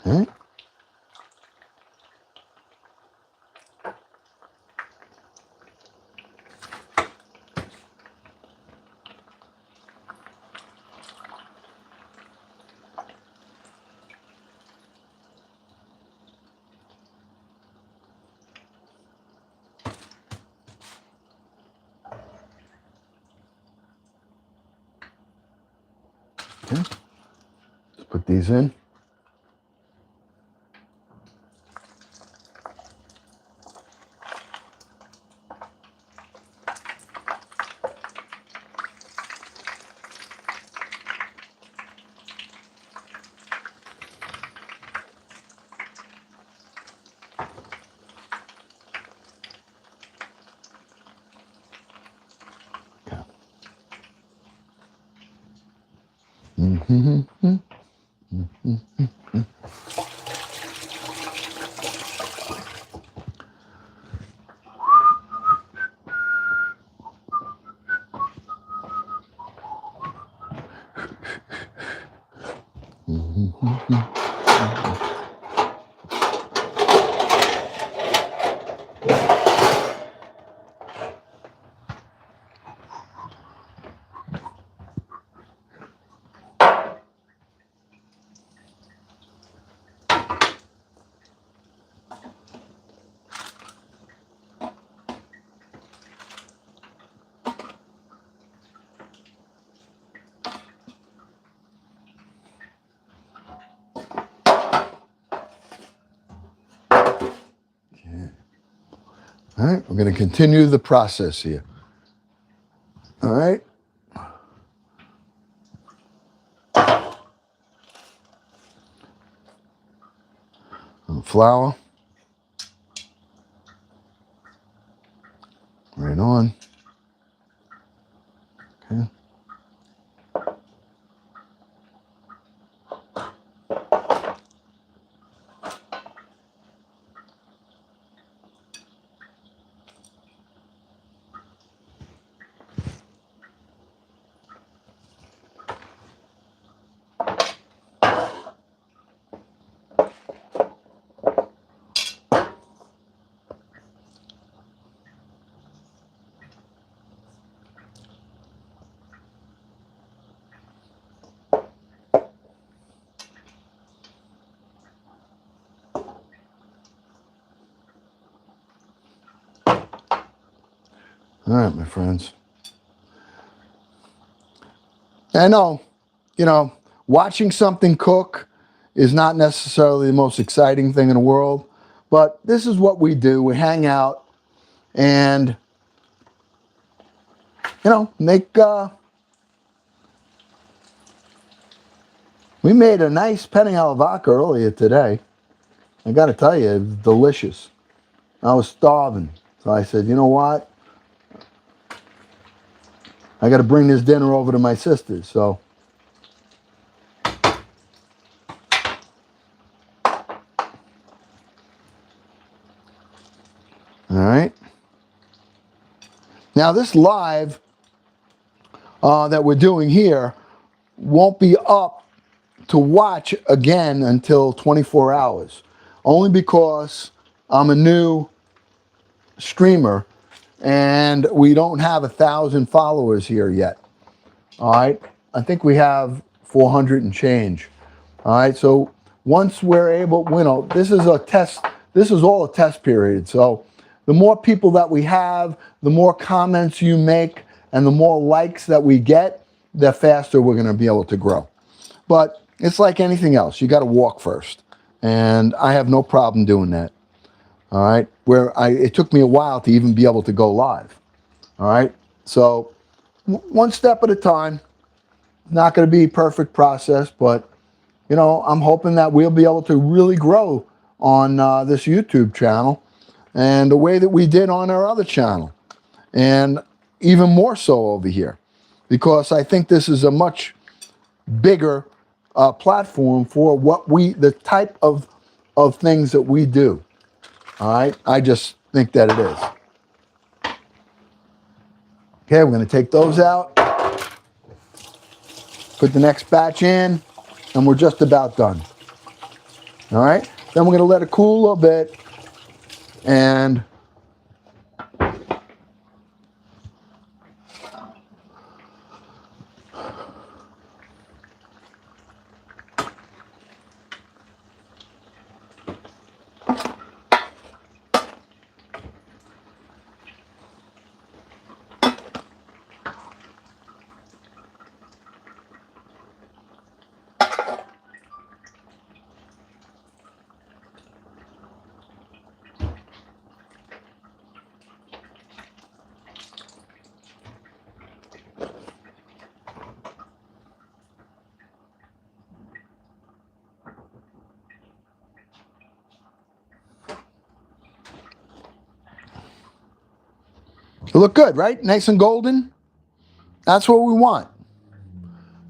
Okay. Okay. Let's put these in. Okay. Mm-hmm. All right, we're going to continue the process here. All right. Flour. Right on. Okay. All right, my friends. I know, watching something cook is not necessarily the most exciting thing in the world, but this is what we do. We hang out and, make, we made a nice Penne Ala Vodka earlier today. I got to tell you, it was delicious. I was starving. So I said, you know what? I got to bring this dinner over to my sister's. So, all right. Now this live that we're doing here won't be up to watch again until 24 hours. Only because I'm a new streamer and we don't have 1,000 followers here yet. All right. I think we have 400 and change. All right. So once we're able, this is a test. This is all a test period. So the more people that we have, the more comments you make, and the more likes that we get, the faster we're going to be able to grow. But it's like anything else. You got to walk first. And I have no problem doing that. All right. It took me a while to even be able to go live. All right. So one step at a time. Not going to be a perfect process, but I'm hoping that we'll be able to really grow on this YouTube channel and the way that we did on our other channel, and even more so over here, because I think this is a much bigger platform for the type of things that we do. All right, I just think that it is. Okay, we're going to take those out, put the next batch in, and we're just about done. All right, then we're going to let it cool a little bit, and they look good, right? Nice and golden. That's what we want.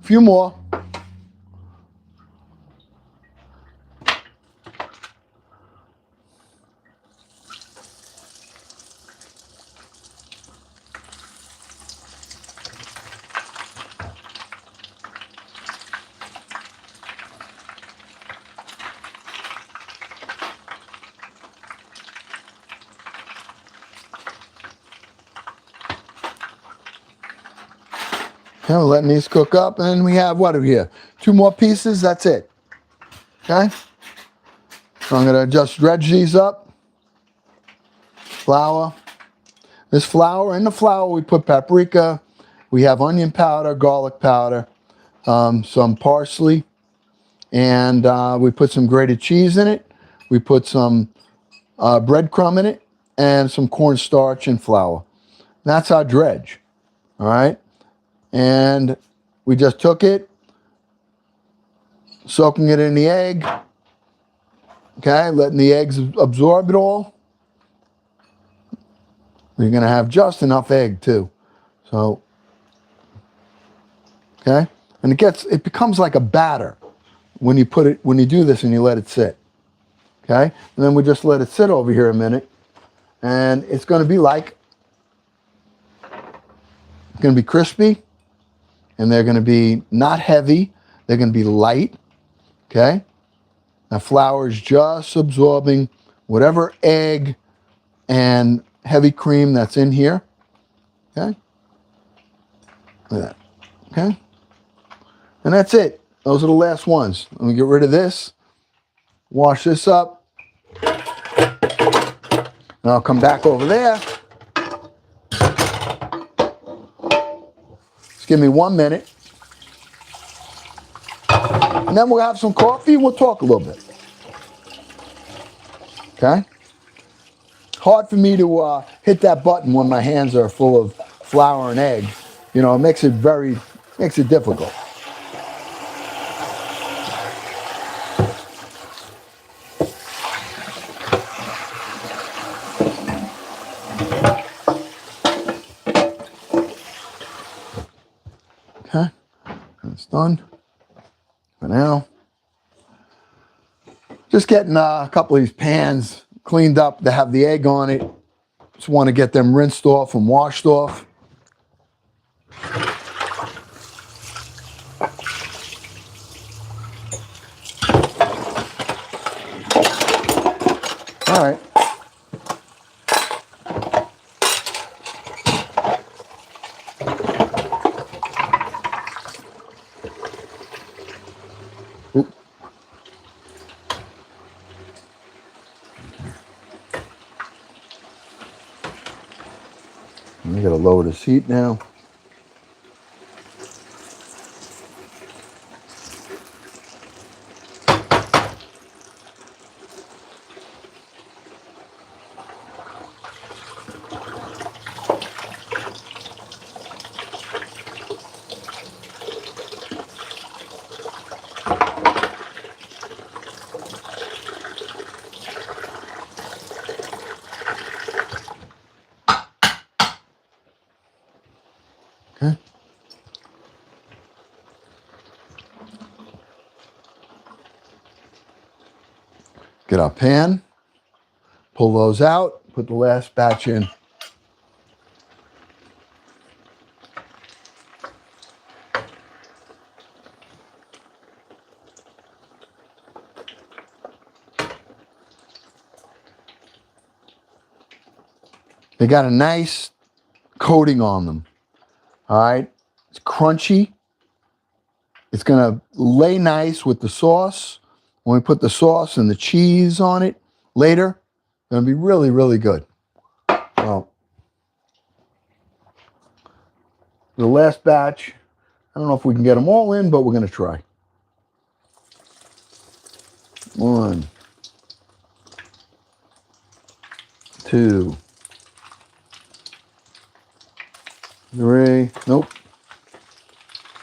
A few more. Okay, we're letting these cook up, and we have, what are we here? 2 more pieces, that's it. Okay? So I'm going to just dredge these up. Flour. In the flour we put paprika, we have onion powder, garlic powder, some parsley, and we put some grated cheese in it. We put some breadcrumb in it, and some cornstarch and flour. That's our dredge. All right. And we just took it, soaking it in the egg. Okay, letting the eggs absorb it all. You're going to have just enough egg too. So, okay. And it becomes like a batter when you do this and you let it sit. Okay. And then we just let it sit over here a minute. And it's going to be crispy. And they're going to be not heavy. They're going to be light. Okay. Now flour is just absorbing whatever egg and heavy cream that's in here. Okay. Look at that. Okay. And that's it. Those are the last ones. Let me get rid of this. Wash this up. And I'll come back over there. Just give me 1 minute. And then we'll have some coffee and we'll talk a little bit. Okay? Hard for me to hit that button when my hands are full of flour and egg. You know, it makes it difficult. Okay, that's done for now. Just getting a couple of these pans cleaned up to have the egg on it. Just want to get them rinsed off and washed off. All right. Oop. I gotta lower this heat now. Okay. Get our pan, pull those out, put the last batch in. They got a nice coating on them. All right. It's crunchy. It's going to lay nice with the sauce. When we put the sauce and the cheese on it later, it's going to be really, really good. Well, the last batch, I don't know if we can get them all in, but we're going to try. 1, 2, 3. Nope.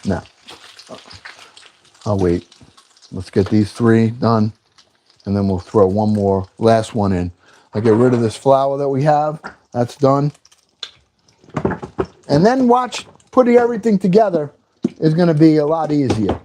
No. I'll wait. Let's get these 3 done, and then we'll throw one more, last one in. I'll get rid of this flour that we have. That's done. And then watch, putting everything together is going to be a lot easier.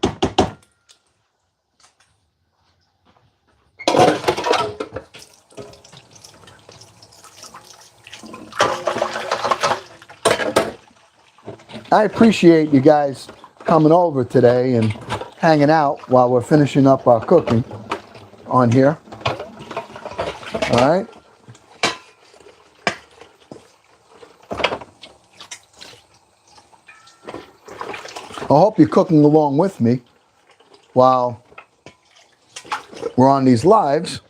I appreciate you guys coming over today and hanging out while we're finishing up our cooking on here. All right. I hope you're cooking along with me while we're on these lives.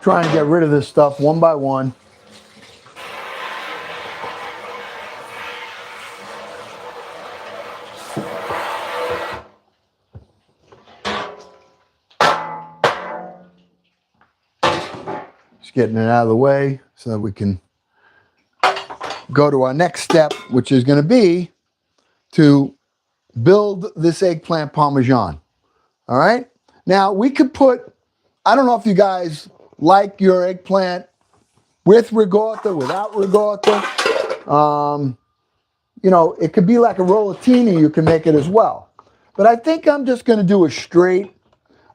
try and get rid of this stuff one by one. Just getting it out of the way so that we can go to our next step, which is going to be to build this eggplant parmesan. All right. Now we could put, I don't know if you guys like your eggplant with ricotta, without ricotta. You know, it could be like a rollatini. You can make it as well. But I think I'm just going to do a straight.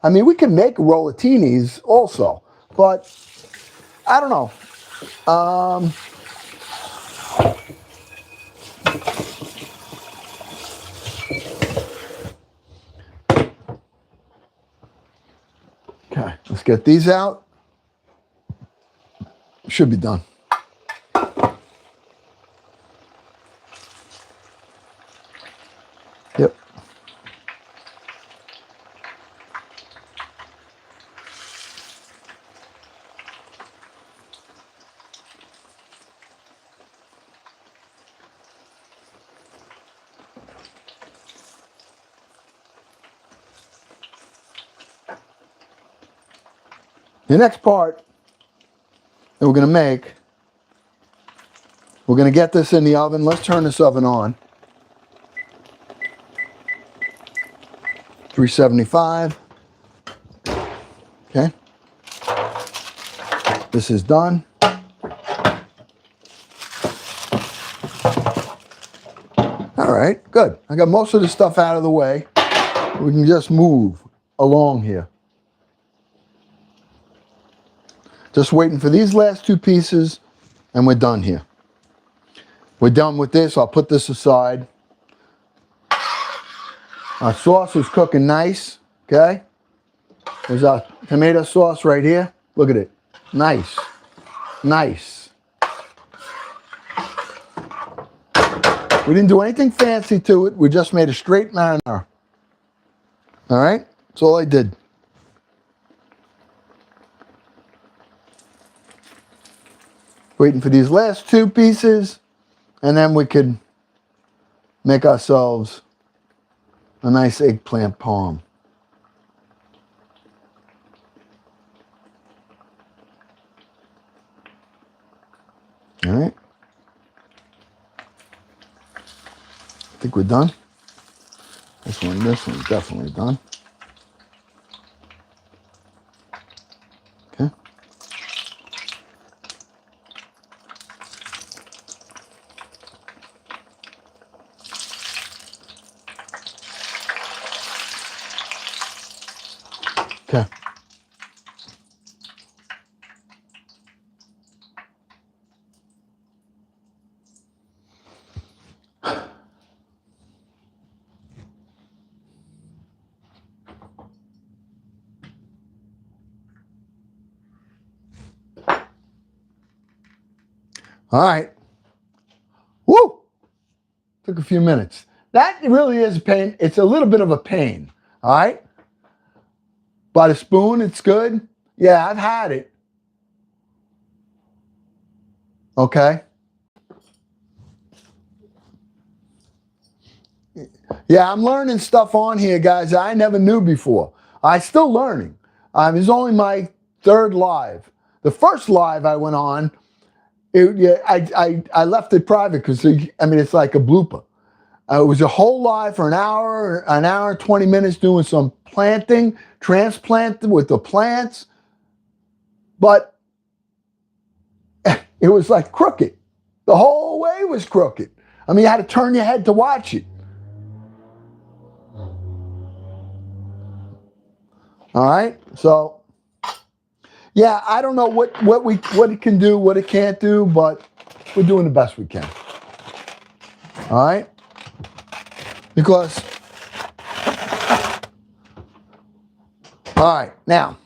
I mean, we can make rollatinis also, but I don't know. Okay, let's get these out. Should be done. Yep. The next part that we're going to make, we're going to get this in the oven. Let's turn this oven on. 375. Okay. This is done. All right, good. I got most of the stuff out of the way. We can just move along here. Just waiting for these last two pieces, and we're done here. We're done with this. I'll put this aside. Our sauce is cooking nice, okay? There's our tomato sauce right here. Look at it. Nice. Nice. We didn't do anything fancy to it. We just made a straight marinara. All right? That's all I did. Waiting for these last two pieces, and then we could make ourselves a nice eggplant parm. All right. I think we're done. This one's definitely done. Okay. Okay. All right. Woo! Took a few minutes. That really is a pain. It's a little bit of a pain. All right. By the spoon, it's good. Yeah, I've had it. Okay. Yeah, I'm learning stuff on here, guys, that I never knew before. I'm still learning. It's only my third live. The first live I went on, I left it private because, I mean, it's like a blooper. It was a whole live for an hour, 20 minutes doing some planting, transplanting with the plants. But it was like crooked. The whole way was crooked. I mean, you had to turn your head to watch it. All right. So, yeah, I don't know what it can do, what it can't do, but we're doing the best we can. All right. Because, all right, now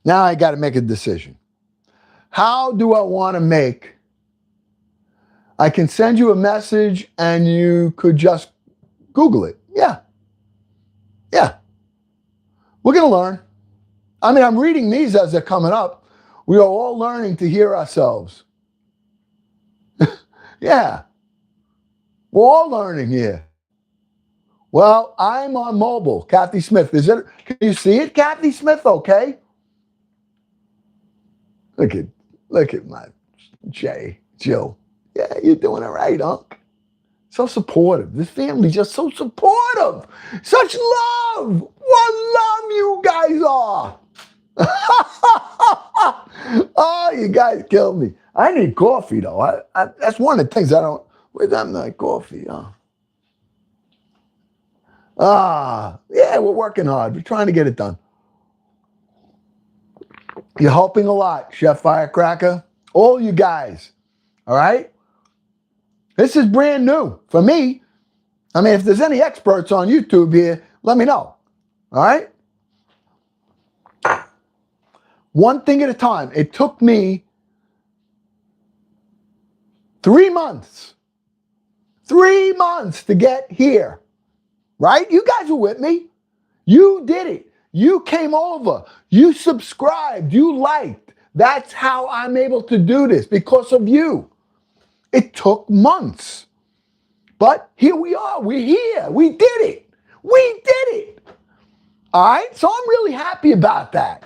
I got to make a decision. How do I want to make? I can send you a message and you could just Google it. Yeah. We're going to learn. I mean, I'm reading these as they're coming up. We are all learning to hear ourselves. Yeah. We're all learning here. Well, I'm on mobile. Kathy Smith. Can you see it, Kathy Smith? Okay. Look at my Jill. Yeah, you're doing it right, Unc. So supportive. This family just so supportive. Such love. What love you guys are. Oh, you guys killed me. I need coffee, though. That's one of the things I don't. I'm not coffee. Yeah, we're working hard. We're trying to get it done. You're helping a lot, Chef Firecracker. All you guys. All right? This is brand new for me. I mean, if there's any experts on YouTube here, let me know. All right? One thing at a time. It took me 3 months. 3 months to get here. Right? You guys were with me. You did it. You came over. You subscribed. You liked. That's how I'm able to do this, because of you. It took months. But here we are. We're here. We did it. We did it. All right? So I'm really happy about that.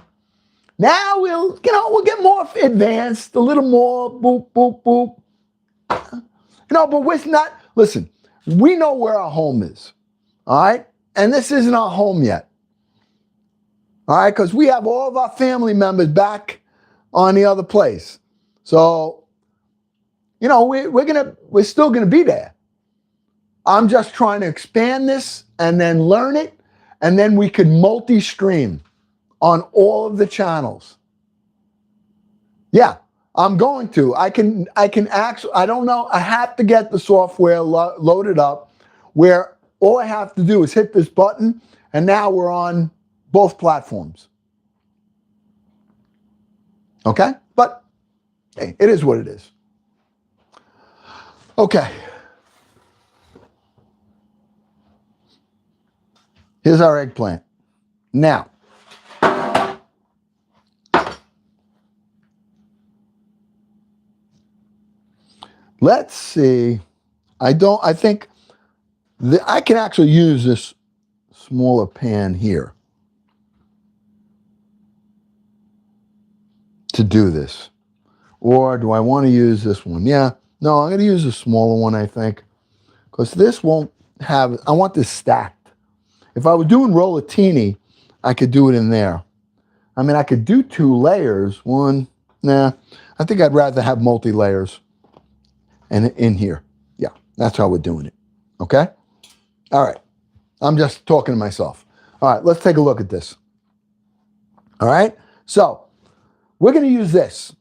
Now we'll get more advanced, a little more boop, boop, boop. But we're not, listen, we know where our home is. All right? And this isn't our home yet. All right? Because we have all of our family members back on the other place. So, we're still gonna be there. I'm just trying to expand this and then learn it, and then we could multi-stream on all of the channels. Yeah, I'm going to. I can actually, I don't know, I have to get the software loaded up where all I have to do is hit this button, and now we're on both platforms. Okay? But, hey, it is what it is. Okay. Here's our eggplant. Now, let's see. I think I can actually use this smaller pan here to do this. Or do I want to use this one? Yeah. No, I'm going to use a smaller one, I think. Because this won't have, I want this stacked. If I were doing rollatini, I could do it in there. I mean, I could do 2 layers. One, nah. I think I'd rather have multi-layers. And in here. Yeah, that's how we're doing it. Okay? All right. I'm just talking to myself. All right, let's take a look at this. All right? So, we're going to use this.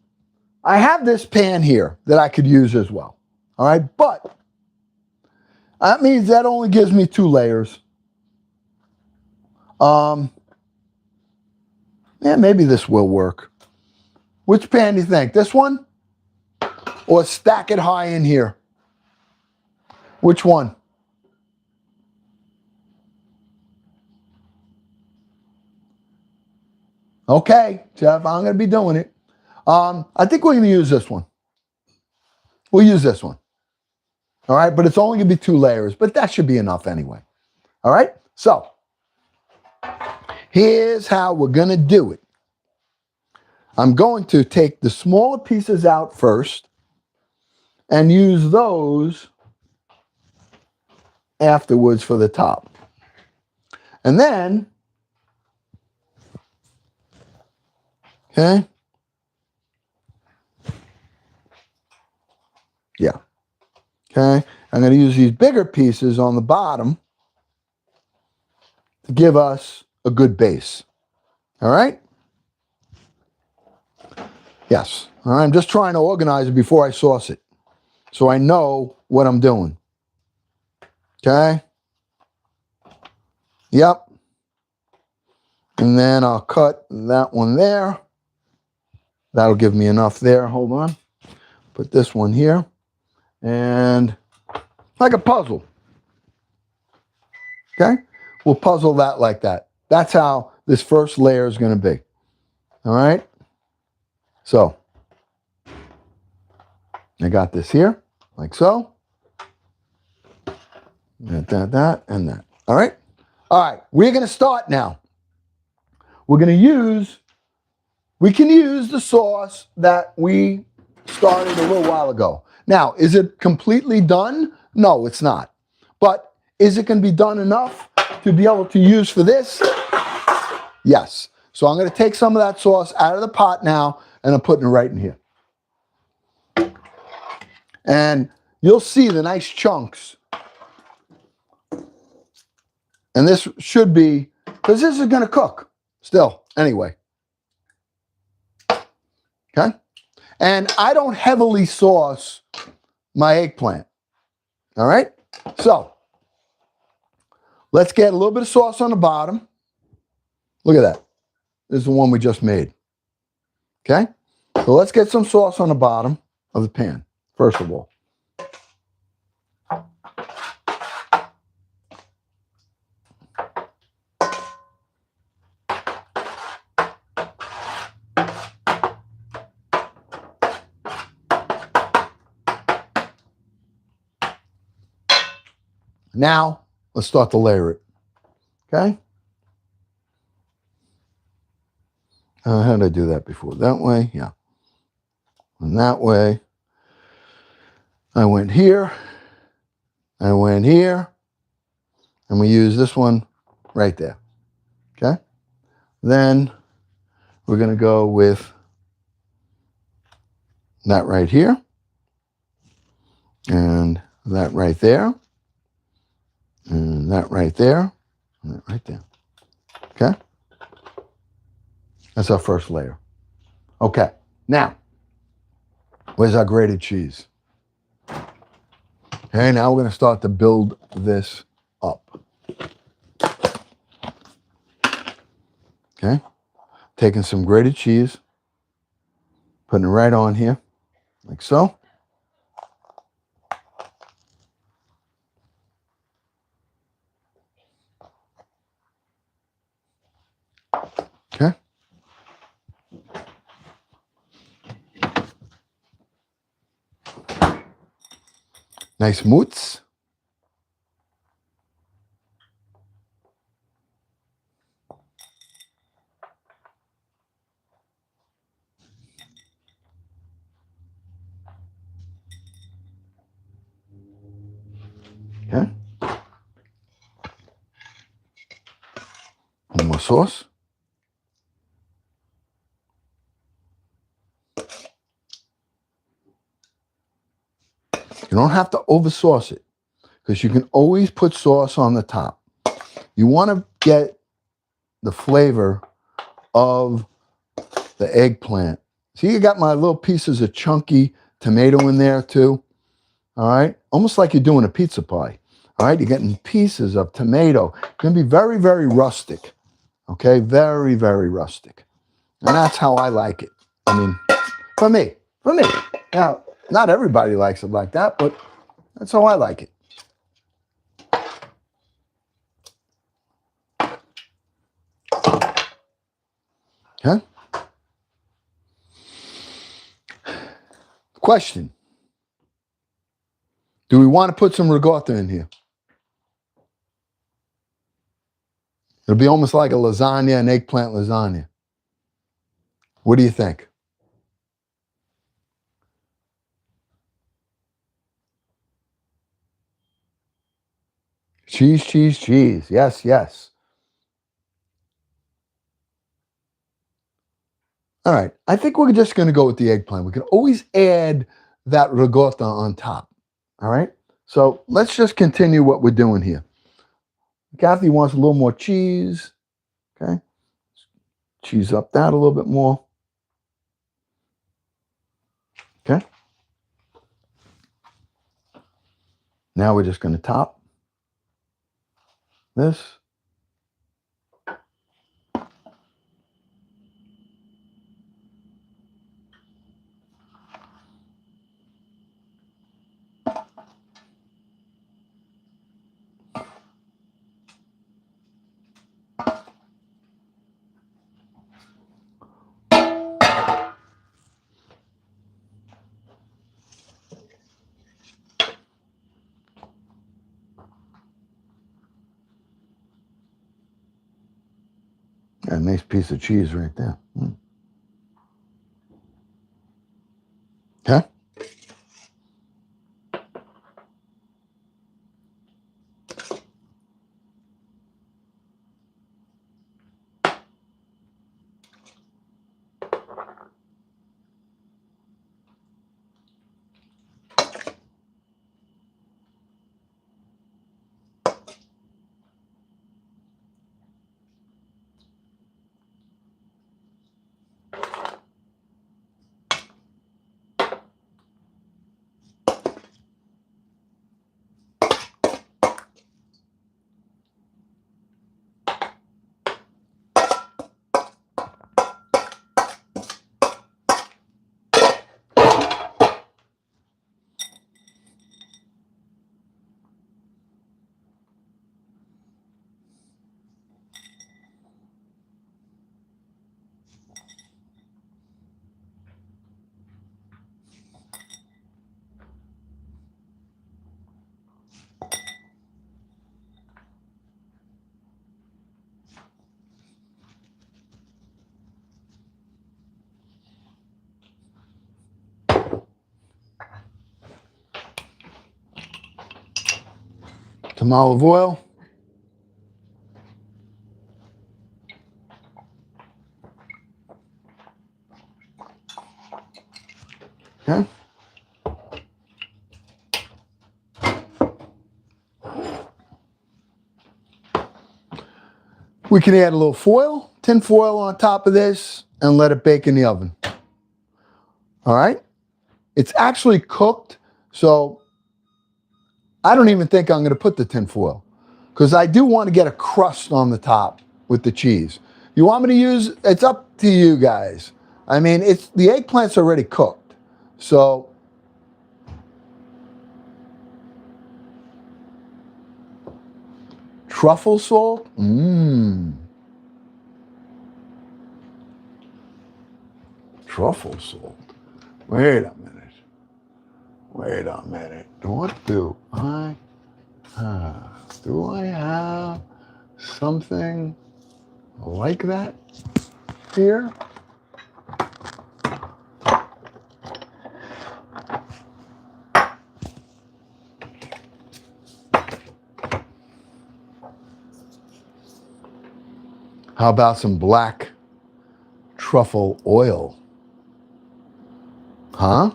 I have this pan here that I could use as well. All right? But that means that only gives me 2 layers. Yeah, maybe this will work. Which pan do you think? This one? Or stack it high in here? Which one? Okay, Jeff, I'm going to be doing it. I think we're going to use this one. We'll use this one. All right, but it's only going to be 2 layers, but that should be enough anyway. All right, so here's how we're going to do it. I'm going to take the smaller pieces out first and use those afterwards for the top. And then, okay, yeah, okay, I'm going to use these bigger pieces on the bottom to give us a good base. All right? Yes. All right, I'm just trying to organize it before I sauce it so I know what I'm doing. Okay? Yep. And then I'll cut that one there. That'll give me enough there. Hold on. Put this one here. And like a puzzle. Okay? We'll puzzle that like that. That's how this first layer is going to be. All right? So, I got this here, like so. That, and that. All right? All right, we're going to start now. We can use the sauce that we started a little while ago. Now, is it completely done? No, it's not. But is it going to be done enough to be able to use for this? Yes. So I'm going to take some of that sauce out of the pot now, and I'm putting it right in here. And you'll see the nice chunks. And this should be, because this is going to cook still, anyway. Okay? And I don't heavily sauce my eggplant. All right? So, let's get a little bit of sauce on the bottom. Look at that. This is the one we just made. Okay? So let's get some sauce on the bottom of the pan, first of all. Now, let's start to layer it. Okay? How did I do that before? That way? Yeah. And that way. I went here. I went here. And we use this one right there. Okay? Then we're going to go with that right here. And that right there. And that right there. And that right there. Okay? That's our first layer. Okay. Now, where's our grated cheese? Okay, now we're going to start to build this up. Okay? Taking some grated cheese, putting it right on here, like so. Okay? Nice mousse. Okay? One more sauce. You don't have to over sauce it because you can always put sauce on the top. You want to get the flavor of the eggplant. See, you got my little pieces of chunky tomato in there too. All right? Almost like you're doing a pizza pie. All right? You're getting pieces of tomato. It's going to be very, very rustic. Okay? Very, very rustic. And that's how I like it. I mean, for me. For me. Now, not everybody likes it like that, but that's how I like it. Okay? Question. Do we want to put some ricotta in here? It'll be almost like a lasagna, an eggplant lasagna. What do you think? Cheese, cheese, cheese. Yes, yes. All right. I think we're just going to go with the eggplant. We can always add that ricotta on top. All right. So let's just continue what we're doing here. Kathy wants a little more cheese. Okay. Cheese up that a little bit more. Okay. Now we're just going to top this. a nice piece of cheese right there. Okay. Some olive oil. Okay. We can add a little foil, tin foil on top of this, and let it bake in the oven. All right? It's actually cooked, so I don't even think I'm going to put the tin foil because I do want to get a crust on the top with the cheese. You want me to use, it's up to you guys. I mean, the eggplant's already cooked, so truffle salt, truffle salt. Wait a minute. Wait a minute. What do I have? Do I have something like that here? How about some black truffle oil? Huh?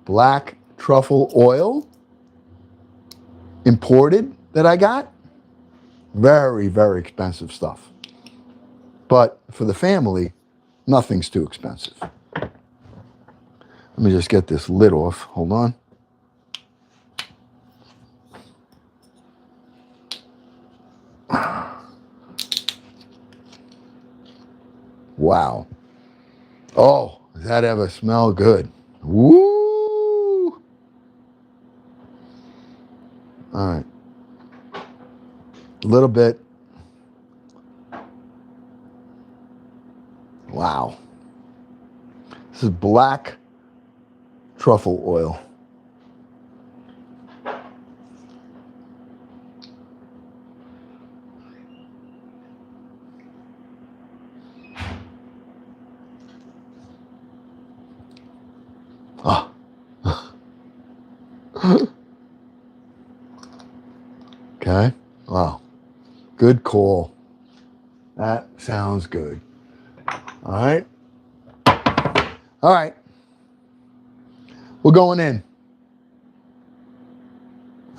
Black truffle oil? Imported that I got? Very, very expensive stuff. But for the family, nothing's too expensive. Let me just get this lid off. Hold on. Wow. Oh, does that ever smell good? Woo! All right. A little bit. Wow. This is black truffle oil. Oh. Okay. Wow. Good call. That sounds good. All right. All right. We're going in.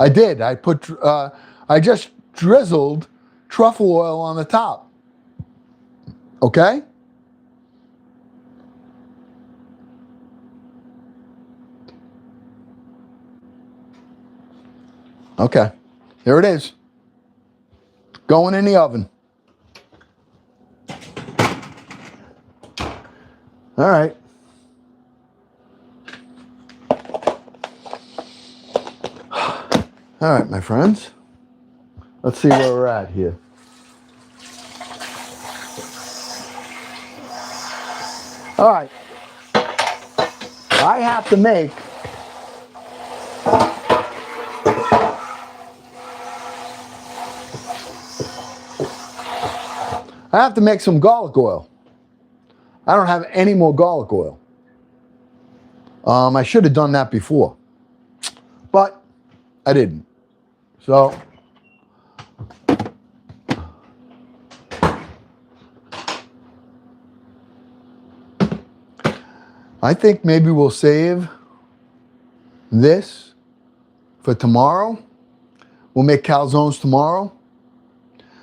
I did. I just drizzled truffle oil on the top. Okay? Okay. Here it is. Going in the oven. All right. All right, my friends. Let's see where we're at here. All right. I have to make I have to make some garlic oil. I don't have any more garlic oil. I should have done that before, but I didn't. So I think maybe we'll save this for tomorrow. We'll make calzones tomorrow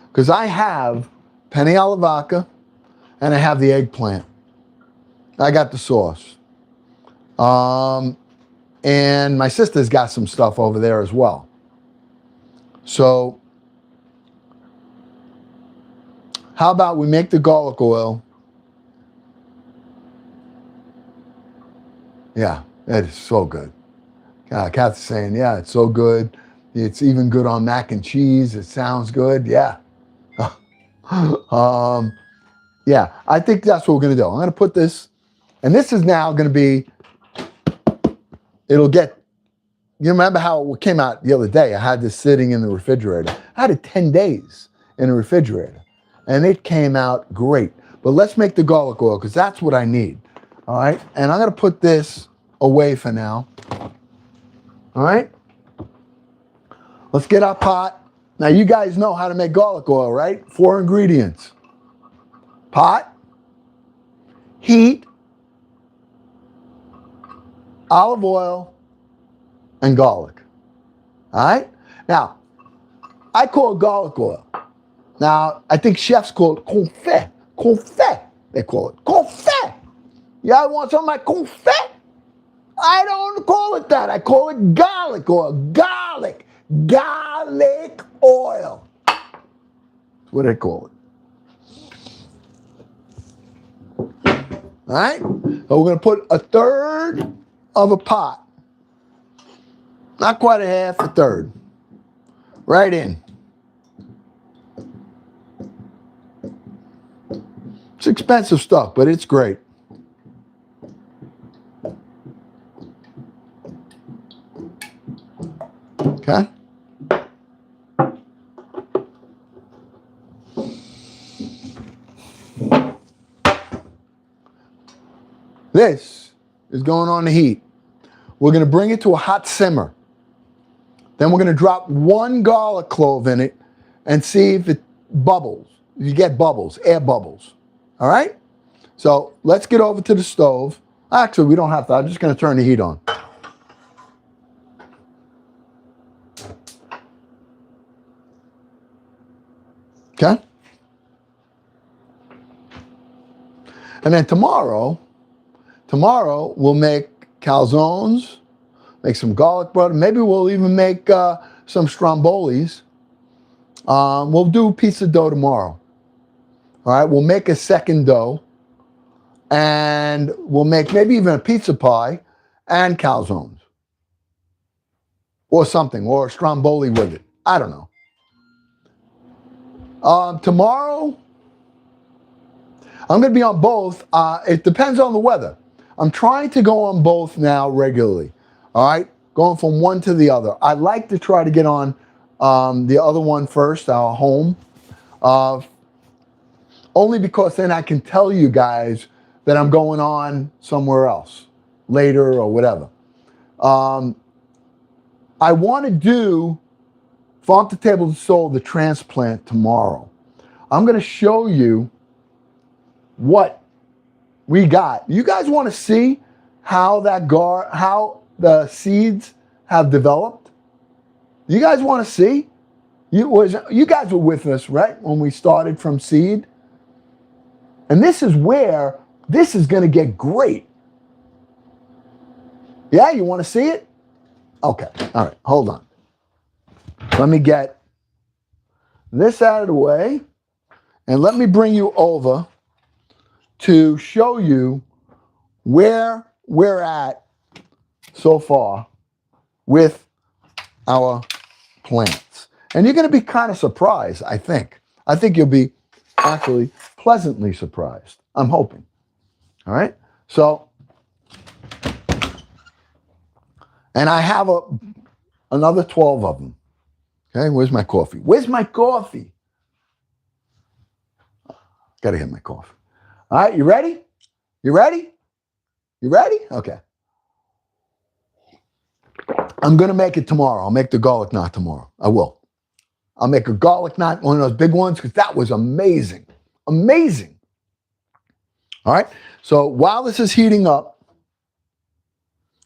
because I have Penne Ala Vodka and I have the eggplant. I got the sauce. And my sister's got some stuff over there as well. So how about we make the garlic oil? Yeah, it is so good. Kat's saying, yeah, it's so good. It's even good on mac and cheese. It sounds good. Yeah. Yeah, I think that's what we're going to do. I'm going to put this, and this is now going to be, it'll get, you remember how it came out the other day? I had this sitting in the refrigerator. I had it 10 days in the refrigerator, and it came out great. But let's make the garlic oil because that's what I need. All right, and I'm going to put this away for now. All right, let's get our pot. Now, you guys know how to make garlic oil, right? 4 ingredients. Pot, heat, olive oil, and garlic. All right? Now, I call it garlic oil. Now, I think chefs call it confit. Confit, they call it. Confit. Yeah, I want some of my confit. I don't call it that. I call it garlic oil. Garlic. Garlic oil. That's what I call it. All right? So we're going to put 1/3 of a pot. Not quite a half, 1/3. Right in. It's expensive stuff, but it's great. Okay? This is going on the heat. We're going to bring it to a hot simmer. Then we're going to drop 1 garlic clove in it and see if it bubbles. You get bubbles, air bubbles. All right? So let's get over to the stove. Actually, we don't have to. I'm just going to turn the heat on. Okay? And then tomorrow we'll make calzones, make some garlic butter. Maybe we'll even make some strombolis. We'll do pizza dough tomorrow. All right, we'll make a second dough, and we'll make maybe even a pizza pie and calzones. Or something, or a stromboli with it. I don't know. Tomorrow, I'm going to be on both. It depends on the weather. I'm trying to go on both now regularly. All right? Going from one to the other. I like to try to get on the other one first, our home. Only because then I can tell you guys that I'm going on somewhere else later or whatever. I want to do Farm to Table to Soul, the transplant tomorrow. I'm going to show you what we got. You guys want to see how how the seeds have developed? You guys want to see? You guys were with us, right, when we started from seed? And this is where this is going to get great. Yeah, you want to see it? Okay, all right, hold on. Let me get this out of the way, and let me bring you over to show you where we're at so far with our plants. And you're going to be kind of surprised, I think. I think you'll be actually pleasantly surprised. I'm hoping. All right? So, and I have another 12 of them. Okay, where's my coffee? Where's my coffee? Got to get my cough. All right, you ready? You ready? You ready? Okay. I'm going to make it tomorrow. I'll make the garlic knot tomorrow. I will. I'll make a garlic knot, one of those big ones, because that was amazing. Amazing. All right. So while this is heating up,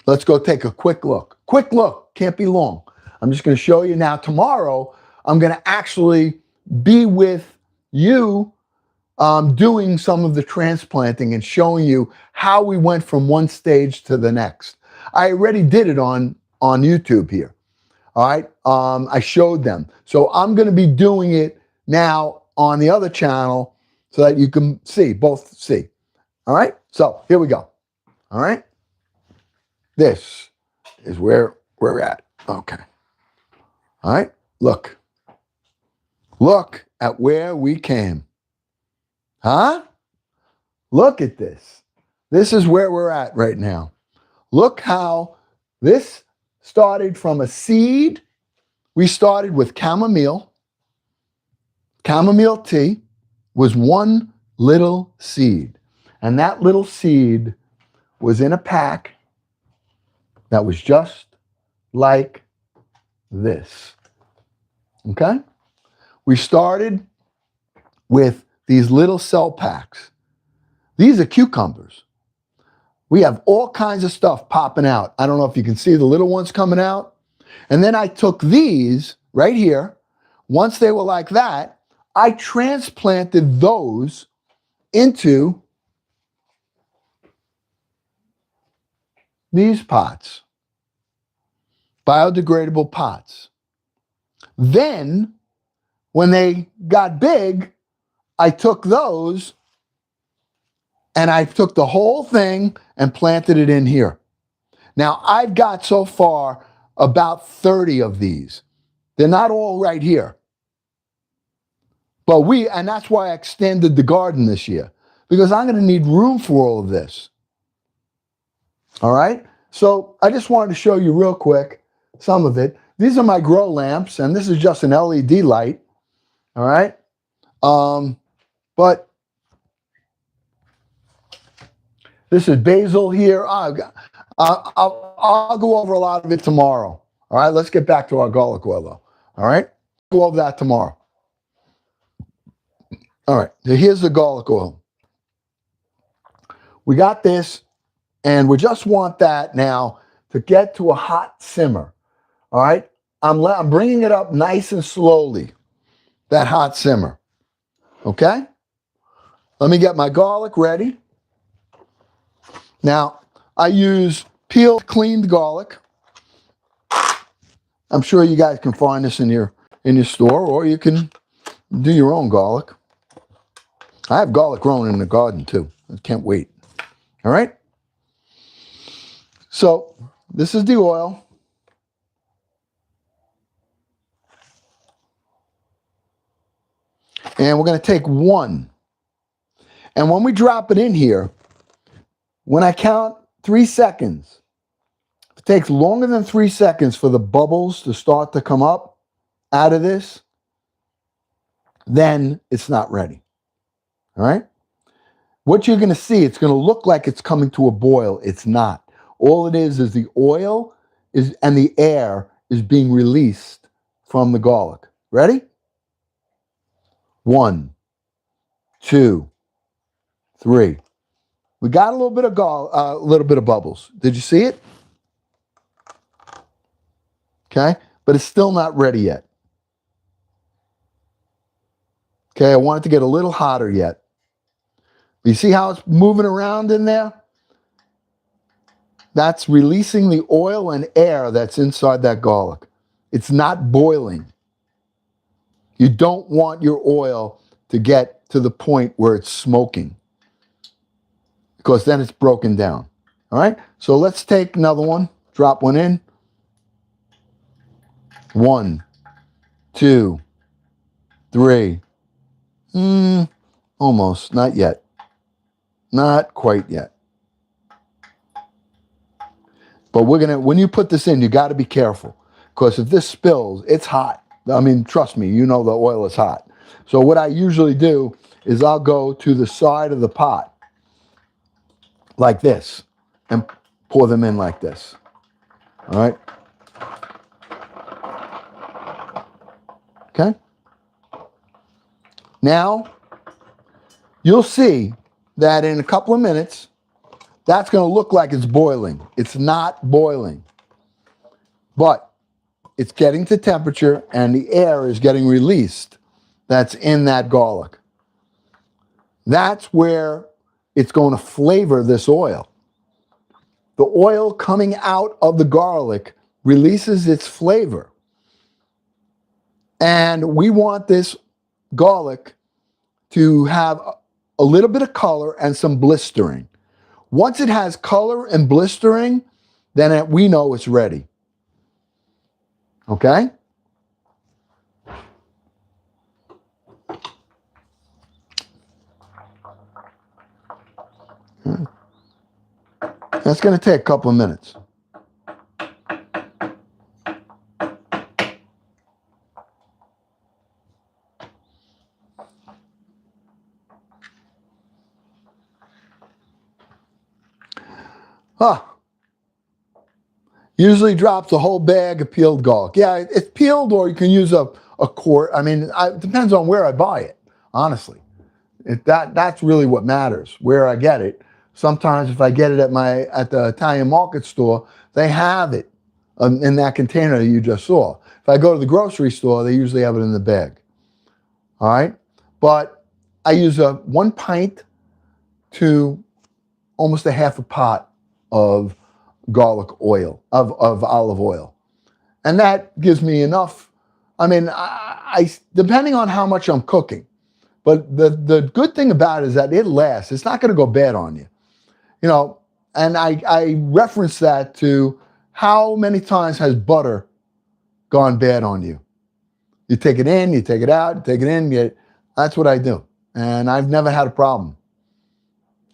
let's go take a quick look. Quick look. Can't be long. I'm just going to show you now. Tomorrow, I'm going to actually be with you doing some of the transplanting and showing you how we went from one stage to the next. I already did it on YouTube here. All right. I showed them. So I'm going to be doing it now on the other channel so that you can both see. All right. So here we go. All right. This is where we're at. Okay. All right. Look. Look at where we came. Huh? Look at this. This is where we're at right now. Look how this started from a seed. We started with chamomile. Chamomile tea was one little seed. And that little seed was in a pack that was just like this. Okay? We started with these little cell packs. These are cucumbers. We have all kinds of stuff popping out. I don't know if you can see the little ones coming out. And then I took these right here. Once they were like that, I transplanted those into these pots, biodegradable pots. Then, when they got big, I took those and I took the whole thing and planted it in here. Now, I've got so far about 30 of these. They're not all right here. But and that's why I extended the garden this year, because I'm going to need room for all of this. All right? So I just wanted to show you real quick some of it. These are my grow lamps, and this is just an LED light. All right? But this is basil here. I'll go over a lot of it tomorrow. All right? Let's get back to our garlic oil, though. All right? Go over that tomorrow. All right. So here's the garlic oil. We got this, and we just want that now to get to a hot simmer. All right? I'm bringing it up nice and slowly, that hot simmer. Okay? Let me get my garlic ready. Now, I use peeled, cleaned garlic. I'm sure you guys can find this in your store, or you can do your own garlic. I have garlic growing in the garden too. I can't wait. All right? So, this is the oil. And we're going to take one. And when we drop it in here, when I count 3 seconds, if it takes longer than 3 seconds for the bubbles to start to come up out of this, then it's not ready. All right? What you're going to see, it's going to look like it's coming to a boil. It's not. All it is the oil and the air is being released from the garlic. Ready? 1, 2, 3. We got a little bit of bubbles. Did you see it? Okay, but it's still not ready yet. Okay, I want it to get a little hotter yet. You see how it's moving around in there? That's releasing the oil and air that's inside that garlic. It's not boiling. You don't want your oil to get to the point where it's smoking, because then it's broken down. All right? So let's take another one. Drop one in. 1, 2, 3. Almost. Not yet. Not quite yet. But when you put this in, you got to be careful, because if this spills, it's hot. I mean, trust me, you know the oil is hot. So what I usually do is I'll go to the side of the pot like this and pour them in like this. All right. Okay. Now, you'll see that in a couple of minutes, that's going to look like it's boiling. It's not boiling, but it's getting to temperature and the air is getting released that's in that garlic. That's where it's going to flavor this oil. The oil coming out of the garlic releases its flavor. And we want this garlic to have a little bit of color and some blistering. Once it has color and blistering, then we know it's ready. Okay? That's going to take a couple of minutes. Usually drops a whole bag of peeled garlic. Yeah, it's peeled, or you can use a quart. I mean, it depends on where I buy it, honestly. That's really what matters, where I get it. Sometimes if I get it at the Italian market store, they have it in that container that you just saw. If I go to the grocery store, they usually have it in the bag. All right? But I use 1 pint to almost a half a pot of garlic oil, of olive oil. And that gives me enough. I mean, I depending on how much I'm cooking. But the good thing about it is that it lasts. It's not going to go bad on you. You know, and I reference that to how many times has butter gone bad on you? You take it in, you take it out, you take it in. That's what I do. And I've never had a problem.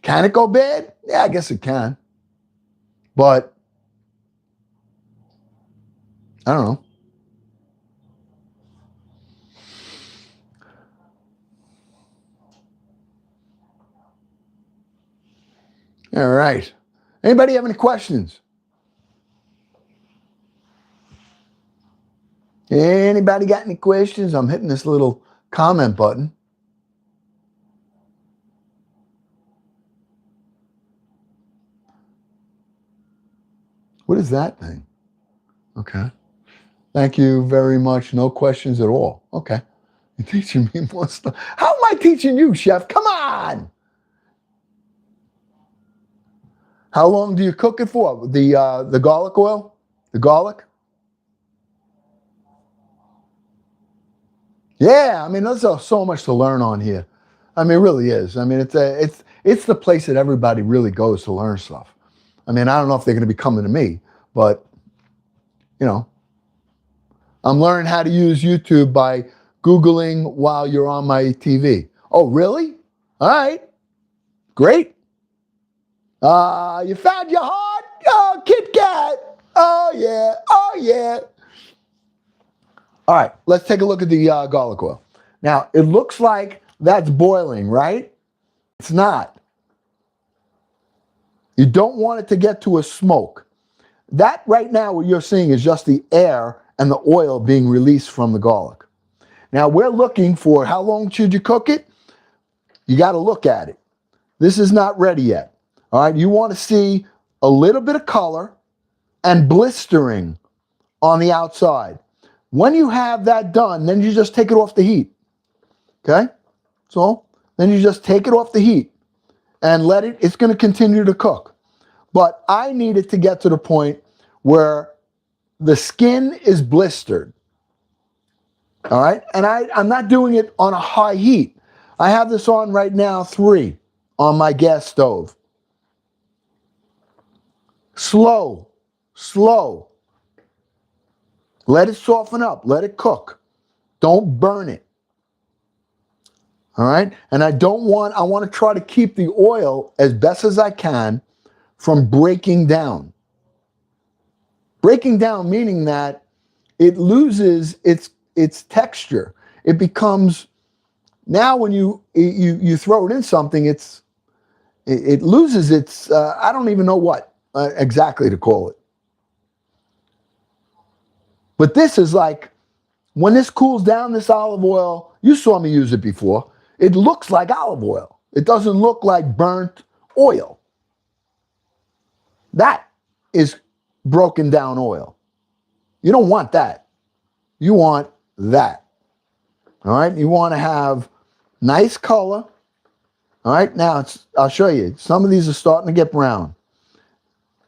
Can it go bad? Yeah, I guess it can. But I don't know. All right. Anybody have any questions? Anybody got any questions? I'm hitting this little comment button. What is that thing? Okay. Thank you very much. No questions at all. Okay. You're teaching me more stuff. How am I teaching you, Chef? Come on. How long do you cook it for? The garlic oil? The garlic? Yeah, I mean, there's so much to learn on here. I mean, it really is. I mean, it's the place that everybody really goes to learn stuff. I mean, I don't know if they're going to be coming to me, but, you know, I'm learning how to use YouTube by Googling while you're on my TV. Oh, really? All right. Great. You found your heart? Oh, Kit Kat. Oh, yeah. Oh, yeah. All right, let's take a look at the garlic oil. Now, it looks like that's boiling, right? It's not. You don't want it to get to a smoke. That right now, what you're seeing is just the air and the oil being released from the garlic. Now, we're looking for how long should you cook it? You got to look at it. This is not ready yet. All right, you want to see a little bit of color and blistering on the outside. When you have that done, then you just take it off the heat. Okay? So then you just take it off the heat and it's going to continue to cook. But I need it to get to the point where the skin is blistered. All right? And I'm not doing it on a high heat. I have this on right now, 3 on my gas stove. Slow. Let it soften up. Let it cook. Don't burn it. All right? And I want to try to keep the oil as best as I can from breaking down. Breaking down meaning that it loses its texture. It becomes Now when you throw it in something, it loses its, I don't even know what exactly to call it. But this is like, when this cools down, this olive oil, you saw me use it before, it looks like olive oil. It doesn't look like burnt oil. That is broken down oil. You don't want that. You want that. All right? You want to have nice color. All right? Now, I'll show you. Some of these are starting to get brown.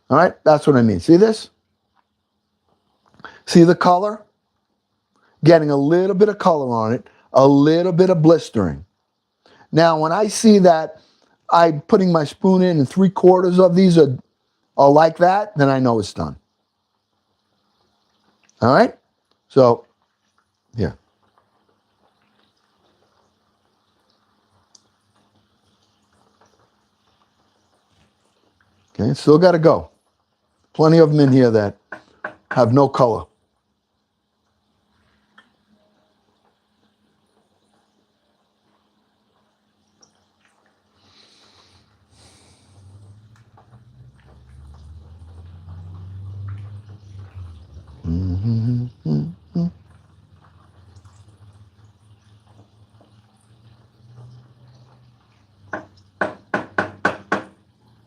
All right? That's what I mean. See this? See the color? Getting a little bit of color on it, a little bit of blistering. Now, when I see that I'm putting my spoon in and 3/4 of these are like that, then I know it's done. All right? So, here. Okay, still got to go. Plenty of them in here that have no color.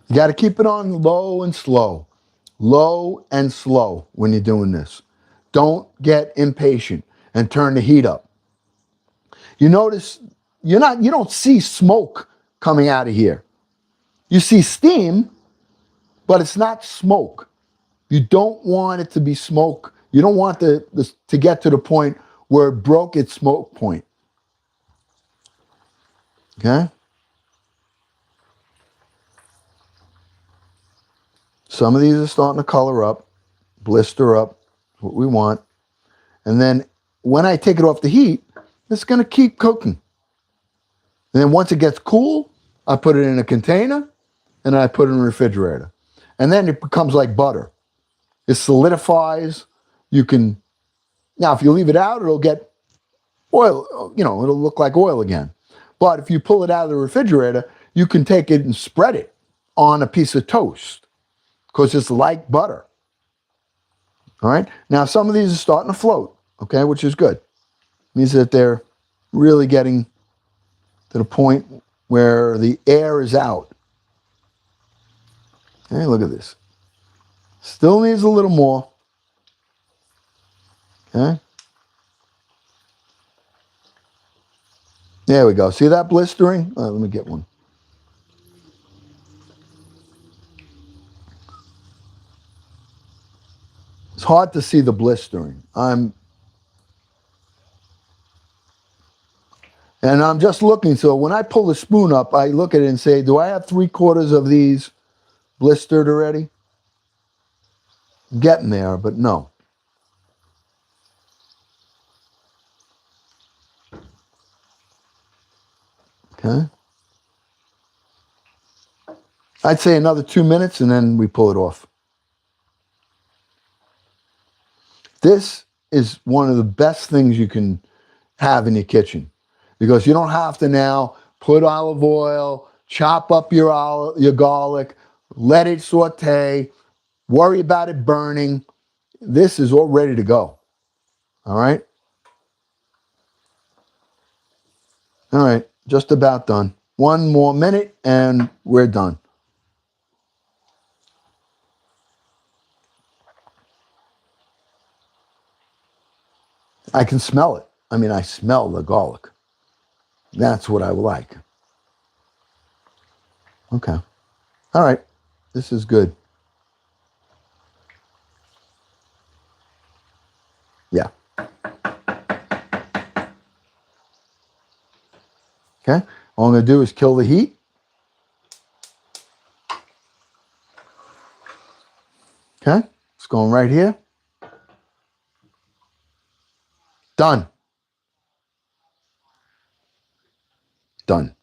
You got to keep it on low and slow. Low and slow when you're doing this. Don't get impatient and turn the heat up. You notice you don't see smoke coming out of here. You see steam, but it's not smoke. You don't want it to be smoke. You don't want to get to the point where it broke its smoke point. Okay? Some of these are starting to color up, blister up, what we want. And then when I take it off the heat, it's going to keep cooking. And then once it gets cool, I put it in a container and I put it in the refrigerator. And then it becomes like butter. It solidifies. Now if you leave it out, it'll get oil, it'll look like oil again. But if you pull it out of the refrigerator, you can take it and spread it on a piece of toast because it's like butter. All right. Now some of these are starting to float, okay, which is good. It means that they're really getting to the point where the air is out. Okay, look at this. Still needs a little more. Okay. There we go. See that blistering? Let me get one. It's hard to see the blistering. And I'm just looking. So when I pull the spoon up, I look at it and say, do I have 3/4 of these blistered already? Getting there, but no. Okay. I'd say another 2 minutes and then we pull it off. This is one of the best things you can have in your kitchen because you don't have to now put olive oil, chop up your garlic, let it saute, worry about it burning. This is all ready to go. All right? All right, just about done. 1 more minute and we're done. I can smell it. I smell the garlic. That's what I like. Okay. All right. This is good. Yeah. Okay. All I'm going to do is kill the heat. Okay. It's going right here. Done. Done.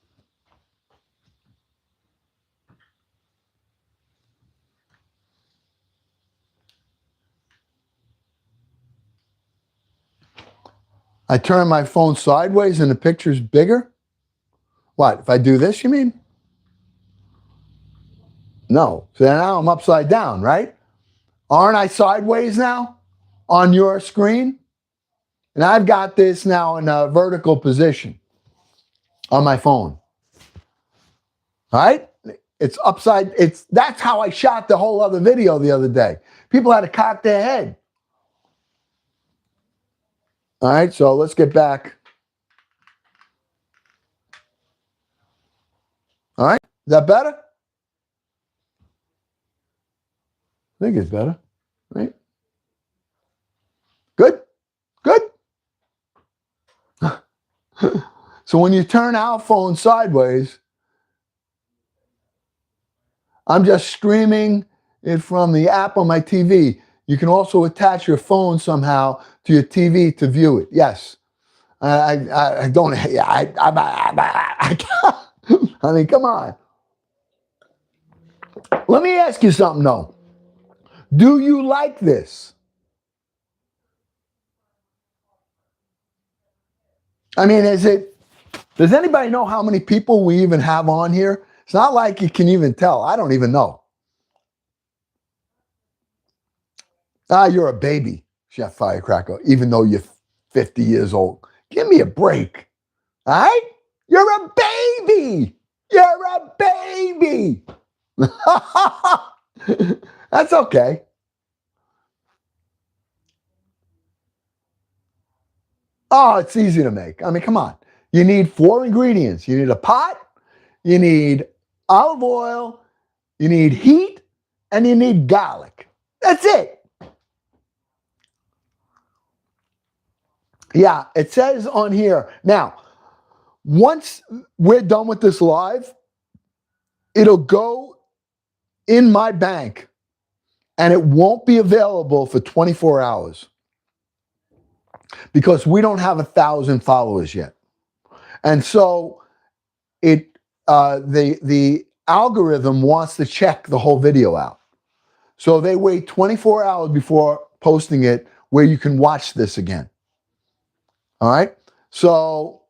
I turn my phone sideways and the picture's bigger. What, if I do this, you mean? No. So now I'm upside down, right? Aren't I sideways now on your screen? And I've got this now in a vertical position on my phone. All right? It's upside. That's how I shot the whole other video the other day. People had to cock their head. All right, so let's get back. All right, is that better? I think it's better, right? Good, good. So when you turn our phone sideways, I'm just streaming it from the app on my TV. You can also attach your phone somehow to your TV to view it. Yes. I don't, I mean, come on. Let me ask you something though. Do you like this? I mean, does anybody know how many people we even have on here? It's not like you can even tell. I don't even know. You're a baby, Chef Firecracker, even though you're 50 years old. Give me a break. All right? You're a baby. You're a baby. That's okay. Oh, it's easy to make. I mean, come on. You need 4 ingredients. You need a pot, you need olive oil, you need heat, and you need garlic. That's it. Yeah, it says on here. Now, once we're done with this live, it'll go in my bank and it won't be available for 24 hours because we don't have 1,000 followers yet. And so the algorithm wants to check the whole video out. So they wait 24 hours before posting it where you can watch this again. All right? So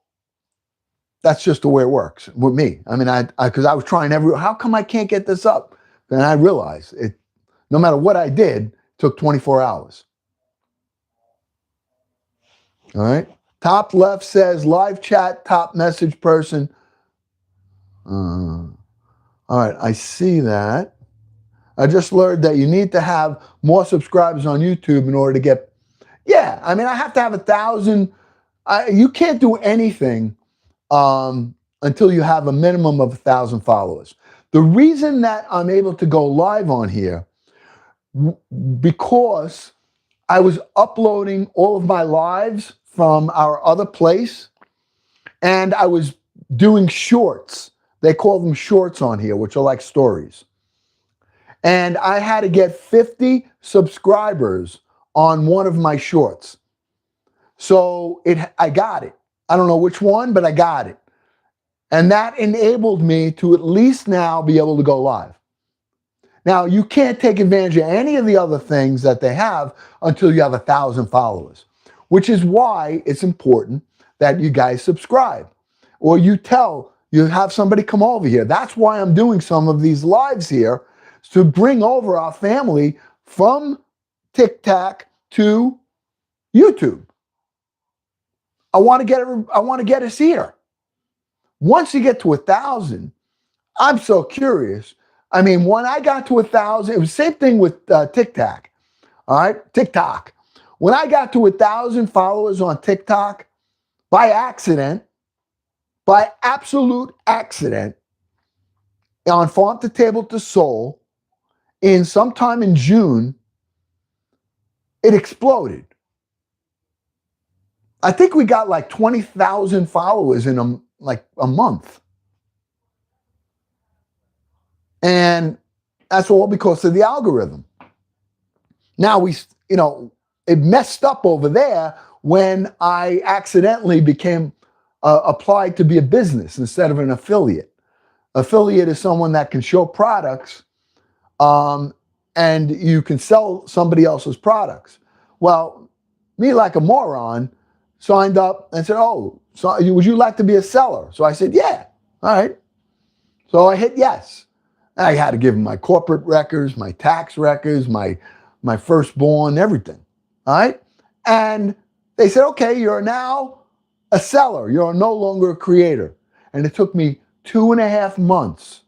that's just the way it works with me. I mean, because I was trying how come I can't get this up? And I realized no matter what I did, it took 24 hours. All right? Top left says live chat, top message person. All right, I see that. I just learned that you need to have more subscribers on YouTube in order to get. Yeah, I mean, I have to have 1,000. You can't do anything until you have a minimum of 1,000 followers. The reason that I'm able to go live on here, because I was uploading all of my lives from our other place, and I was doing shorts. They call them shorts on here, which are like stories. And I had to get 50 subscribers on one of my shorts. So I got it. I don't know which one, but I got it. And that enabled me to at least now be able to go live. Now, you can't take advantage of any of the other things that they have until you have 1,000 followers, which is why it's important that you guys subscribe. Or you have somebody come over here. That's why I'm doing some of these lives here, to bring over our family from TikTok to YouTube. I want to get us here. Once you get to 1,000, I'm so curious. I mean, when I got to 1,000, it was the same thing with TikTok. All right, TikTok. When I got to 1,000 followers on TikTok, by absolute accident, on Farm to Table to Soul, sometime in June, it exploded. I think we got like 20,000 followers in a month. And that's all because of the algorithm. Now it messed up over there when I accidentally became applied to be a business instead of an affiliate. Affiliate is someone that can show products and you can sell somebody else's products. Well, me, like a moron, signed up and said, oh, so would you like to be a seller? So I said, yeah. All right. So I hit yes. I had to give them my corporate records, my tax records, my firstborn, everything. All right. And they said, okay, you're now a seller. You're no longer a creator. And it took me 2.5 months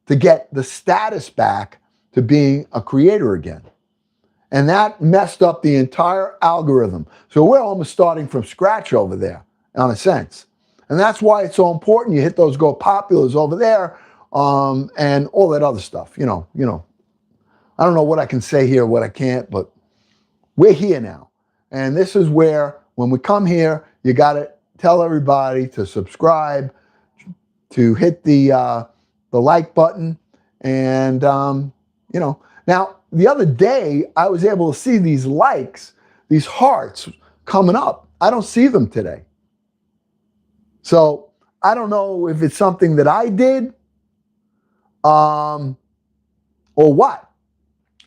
to get the status back to being a creator again. And that messed up the entire algorithm. So we're almost starting from scratch over there, in a sense. And that's why it's so important. You hit those Go Populars over there, and all that other stuff. You know. I don't know what I can say here, what I can't, but we're here now. And this is where, when we come here, you got to tell everybody to subscribe, to hit the like button, and Now, the other day, I was able to see these likes, these hearts coming up. I don't see them today. So I don't know if it's something that I did or what.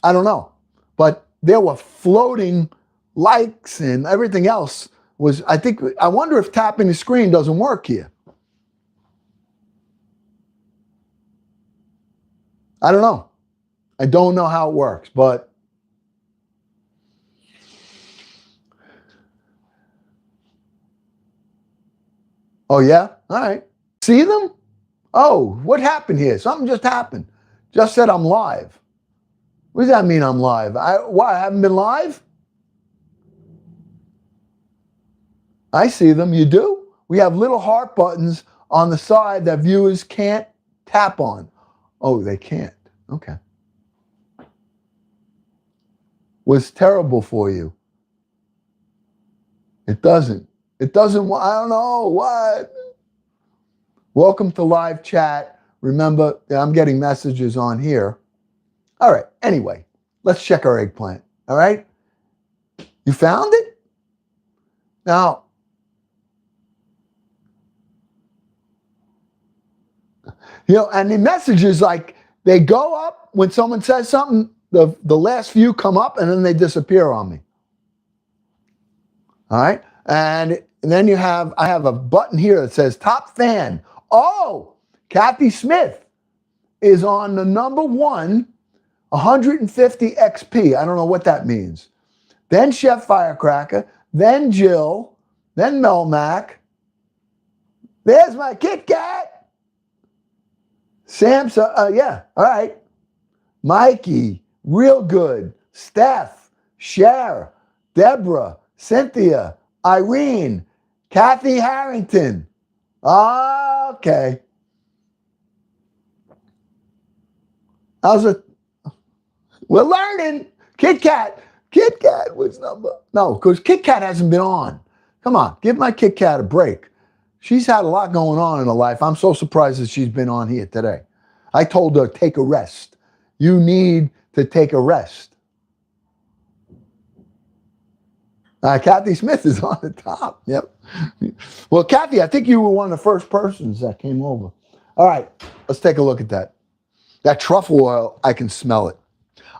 I don't know. But there were floating likes and everything else was, I wonder if tapping the screen doesn't work here. I don't know. I don't know how it works, but oh yeah? All right. See them? Oh, what happened here? Something just happened. Just said I'm live. What does that mean I'm live? I haven't been live? I see them. You do? We have little heart buttons on the side that viewers can't tap on. Oh, they can't. Okay. Was terrible for you. It doesn't. I don't know what. Welcome to live chat. Remember, I'm getting messages on here. All right. Anyway, let's check our eggplant. All right. You found it? Now, and the messages, like, they go up when someone says something, the last few come up and then they disappear on me. All right. And then I have a button here that says top fan. Oh, Kathy Smith is on the number 150 XP. I don't know what that means. Then Chef Firecracker, then Jill, then Melmac. There's my Kit Kat. Sam's, yeah, all right. Mikey, Real Good, Steph, Cher, Deborah, Cynthia, Irene, Kathy Harrington. Okay. How's it? We're learning. Kit Kat was number. No, because Kit Kat hasn't been on. Come on, give my Kit Kat a break. She's had a lot going on in her life. I'm so surprised that she's been on here today. I told her, take a rest. You need to take a rest. Kathy Smith is on the top. Yep. Well, Kathy, I think you were one of the first persons that came over. All right, let's take a look at that. That truffle oil, I can smell it.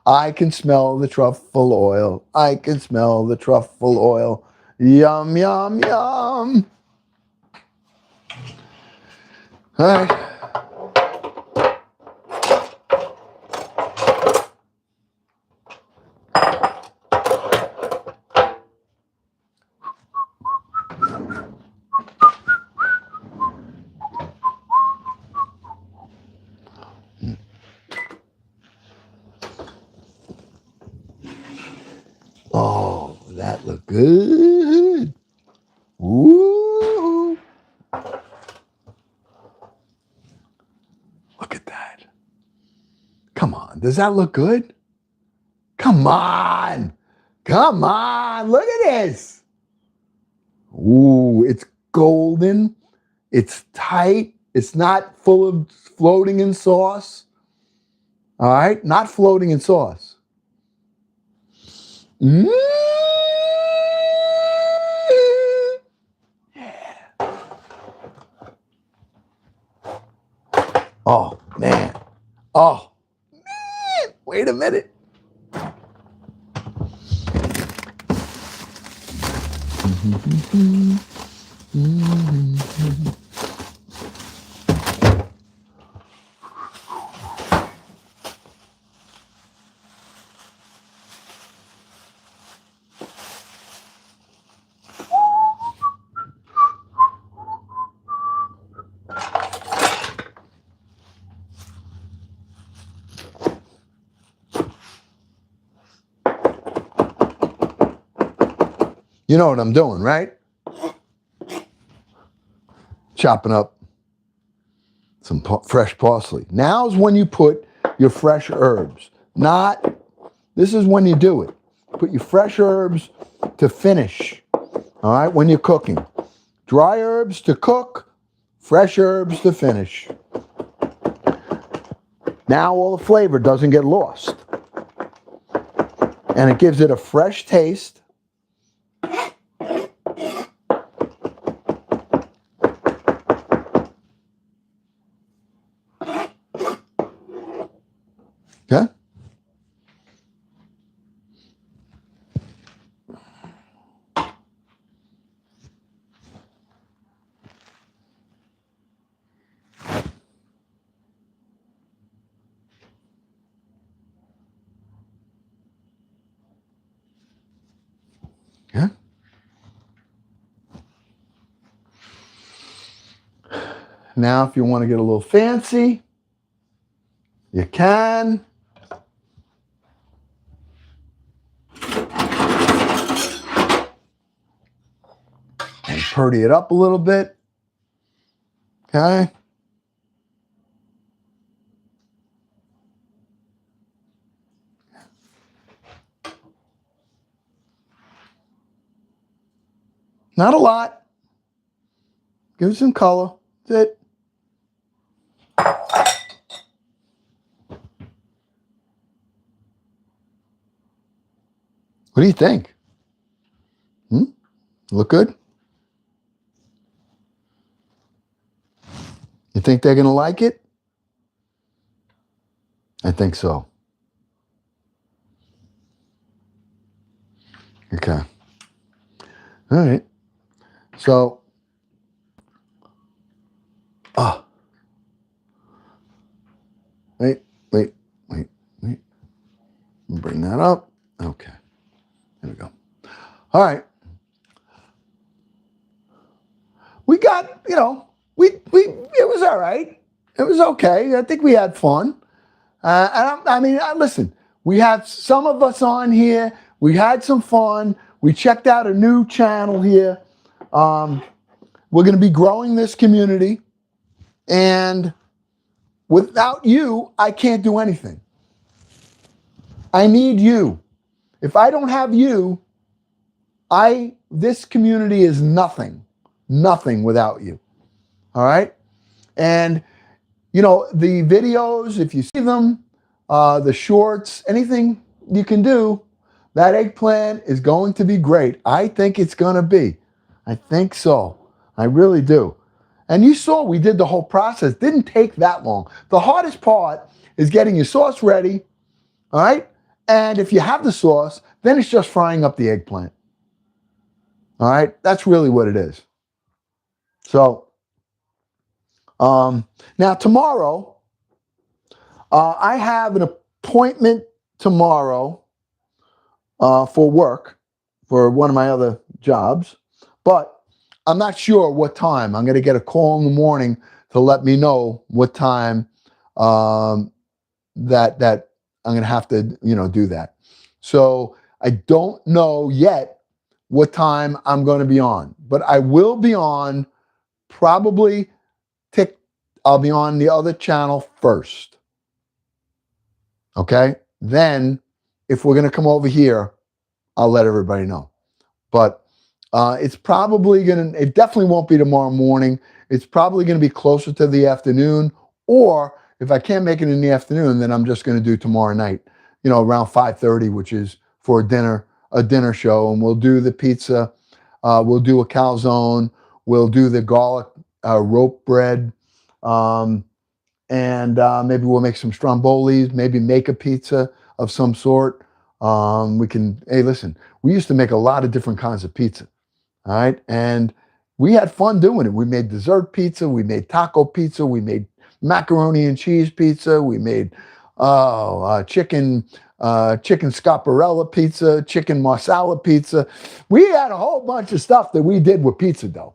I can smell the truffle oil. I can smell the truffle oil. Yum, yum, yum. All right. Oh, that looked good. Ooh. Look at that. Come on. Does that look good? Come on. Come on. Look at this. Ooh, it's golden. It's tight. It's not full of floating in sauce. All right? Not floating in sauce. Mm. Yeah. Oh, man. Oh, man. Wait a minute. You know what I'm doing, right? Chopping up some fresh parsley. Now's when you put your fresh herbs. This is when you do it. Put your fresh herbs to finish, all right, when you're cooking. Dry herbs to cook, fresh herbs to finish. Now all the flavor doesn't get lost. And it gives it a fresh taste. Okay? Yeah. Now, if you want to get a little fancy, you can. And purdy it up a little bit. Okay. Not a lot. Give it some color. That's it. What do you think? Look good? You think they're going to like it? I think so. Okay. All right. So, wait. Bring that up. Okay. There we go. All right. We got, it was all right. It was okay. I think we had fun. Listen, we had some of us on here. We had some fun. We checked out a new channel here. We're going to be growing this community. And without you, I can't do anything. I need you. If I don't have you, this community is nothing. Nothing without you. All right? And, the videos, if you see them, the shorts, anything you can do, that eggplant is going to be great. I think it's going to be. I think so. I really do. And you saw we did the whole process. Didn't take that long. The hardest part is getting your sauce ready, all right? And if you have the sauce, then it's just frying up the eggplant. All right? That's really what it is. So, now tomorrow, I have an appointment tomorrow for work, for one of my other jobs, but I'm not sure what time. I'm going to get a call in the morning to let me know what time that I'm going to have to, do that. So I don't know yet what time I'm going to be on, but I will be on probably I'll be on the other channel first. Okay? Then if we're going to come over here, I'll let everybody know. But it definitely won't be tomorrow morning. It's probably going to be closer to the afternoon, or if I can't make it in the afternoon, then I'm just going to do tomorrow night, around 5:30, which is for a dinner show. And we'll do the pizza. We'll do a calzone. We'll do the garlic rope bread. And maybe we'll make some strombolis, maybe make a pizza of some sort. Hey, listen, we used to make a lot of different kinds of pizza. All right. And we had fun doing it. We made dessert pizza. We made taco pizza. We made macaroni and cheese pizza. We made chicken scaparella pizza, chicken marsala pizza. We had a whole bunch of stuff that we did with pizza dough.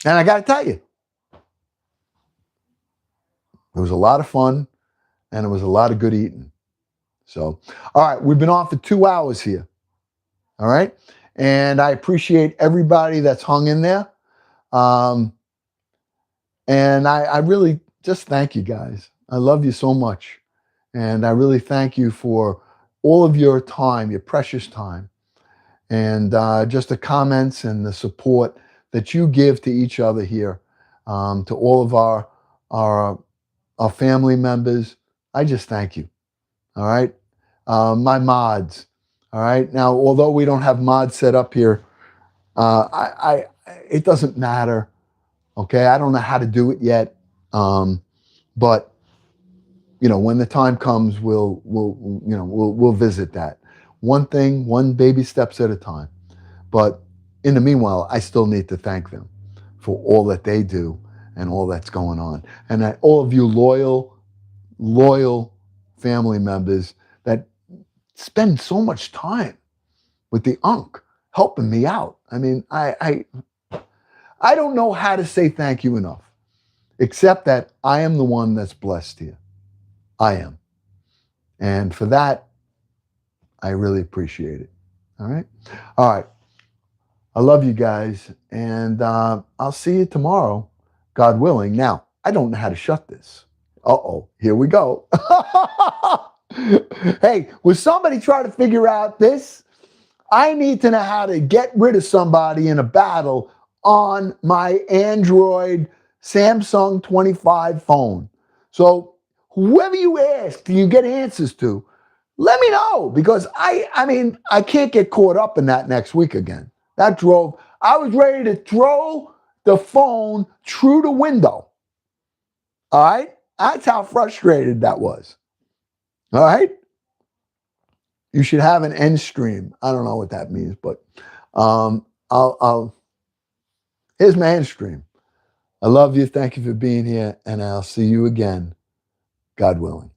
And I got to tell you, it was a lot of fun and it was a lot of good eating. So, all right, we've been on for 2 hours here. All right. And I appreciate everybody that's hung in there. Um, and I really just thank you guys. I love you so much. And I really thank you for all of your time, your precious time, and just the comments and the support that you give to each other here, to all of our, our family members. I just thank you. All right. My mods. All right. Now, although we don't have mods set up here, it doesn't matter. Okay. I don't know how to do it yet. But when the time comes, we'll visit that. One thing, one baby steps at a time. But in the meanwhile, I still need to thank them for all that they do and all that's going on. And that all of you loyal family members that spend so much time with the Unc helping me out. I mean, I don't know how to say thank you enough, except that I am the one that's blessed here. I am. And for that, I really appreciate it. All right. All right. I love you guys. And I'll see you tomorrow, God willing. Now, I don't know how to shut this. Uh-oh. Here we go. Hey, was somebody trying to figure out this? I need to know how to get rid of somebody in a battle on my Android Samsung 25 phone. So whoever you ask, you get answers to, let me know, because I can't get caught up in that next week again. I was ready to throw the phone through the window. All right? That's how frustrated that was. All right? You should have an end stream. I don't know what that means, but here's my end stream. I love you. Thank you for being here, and I'll see you again, God willing.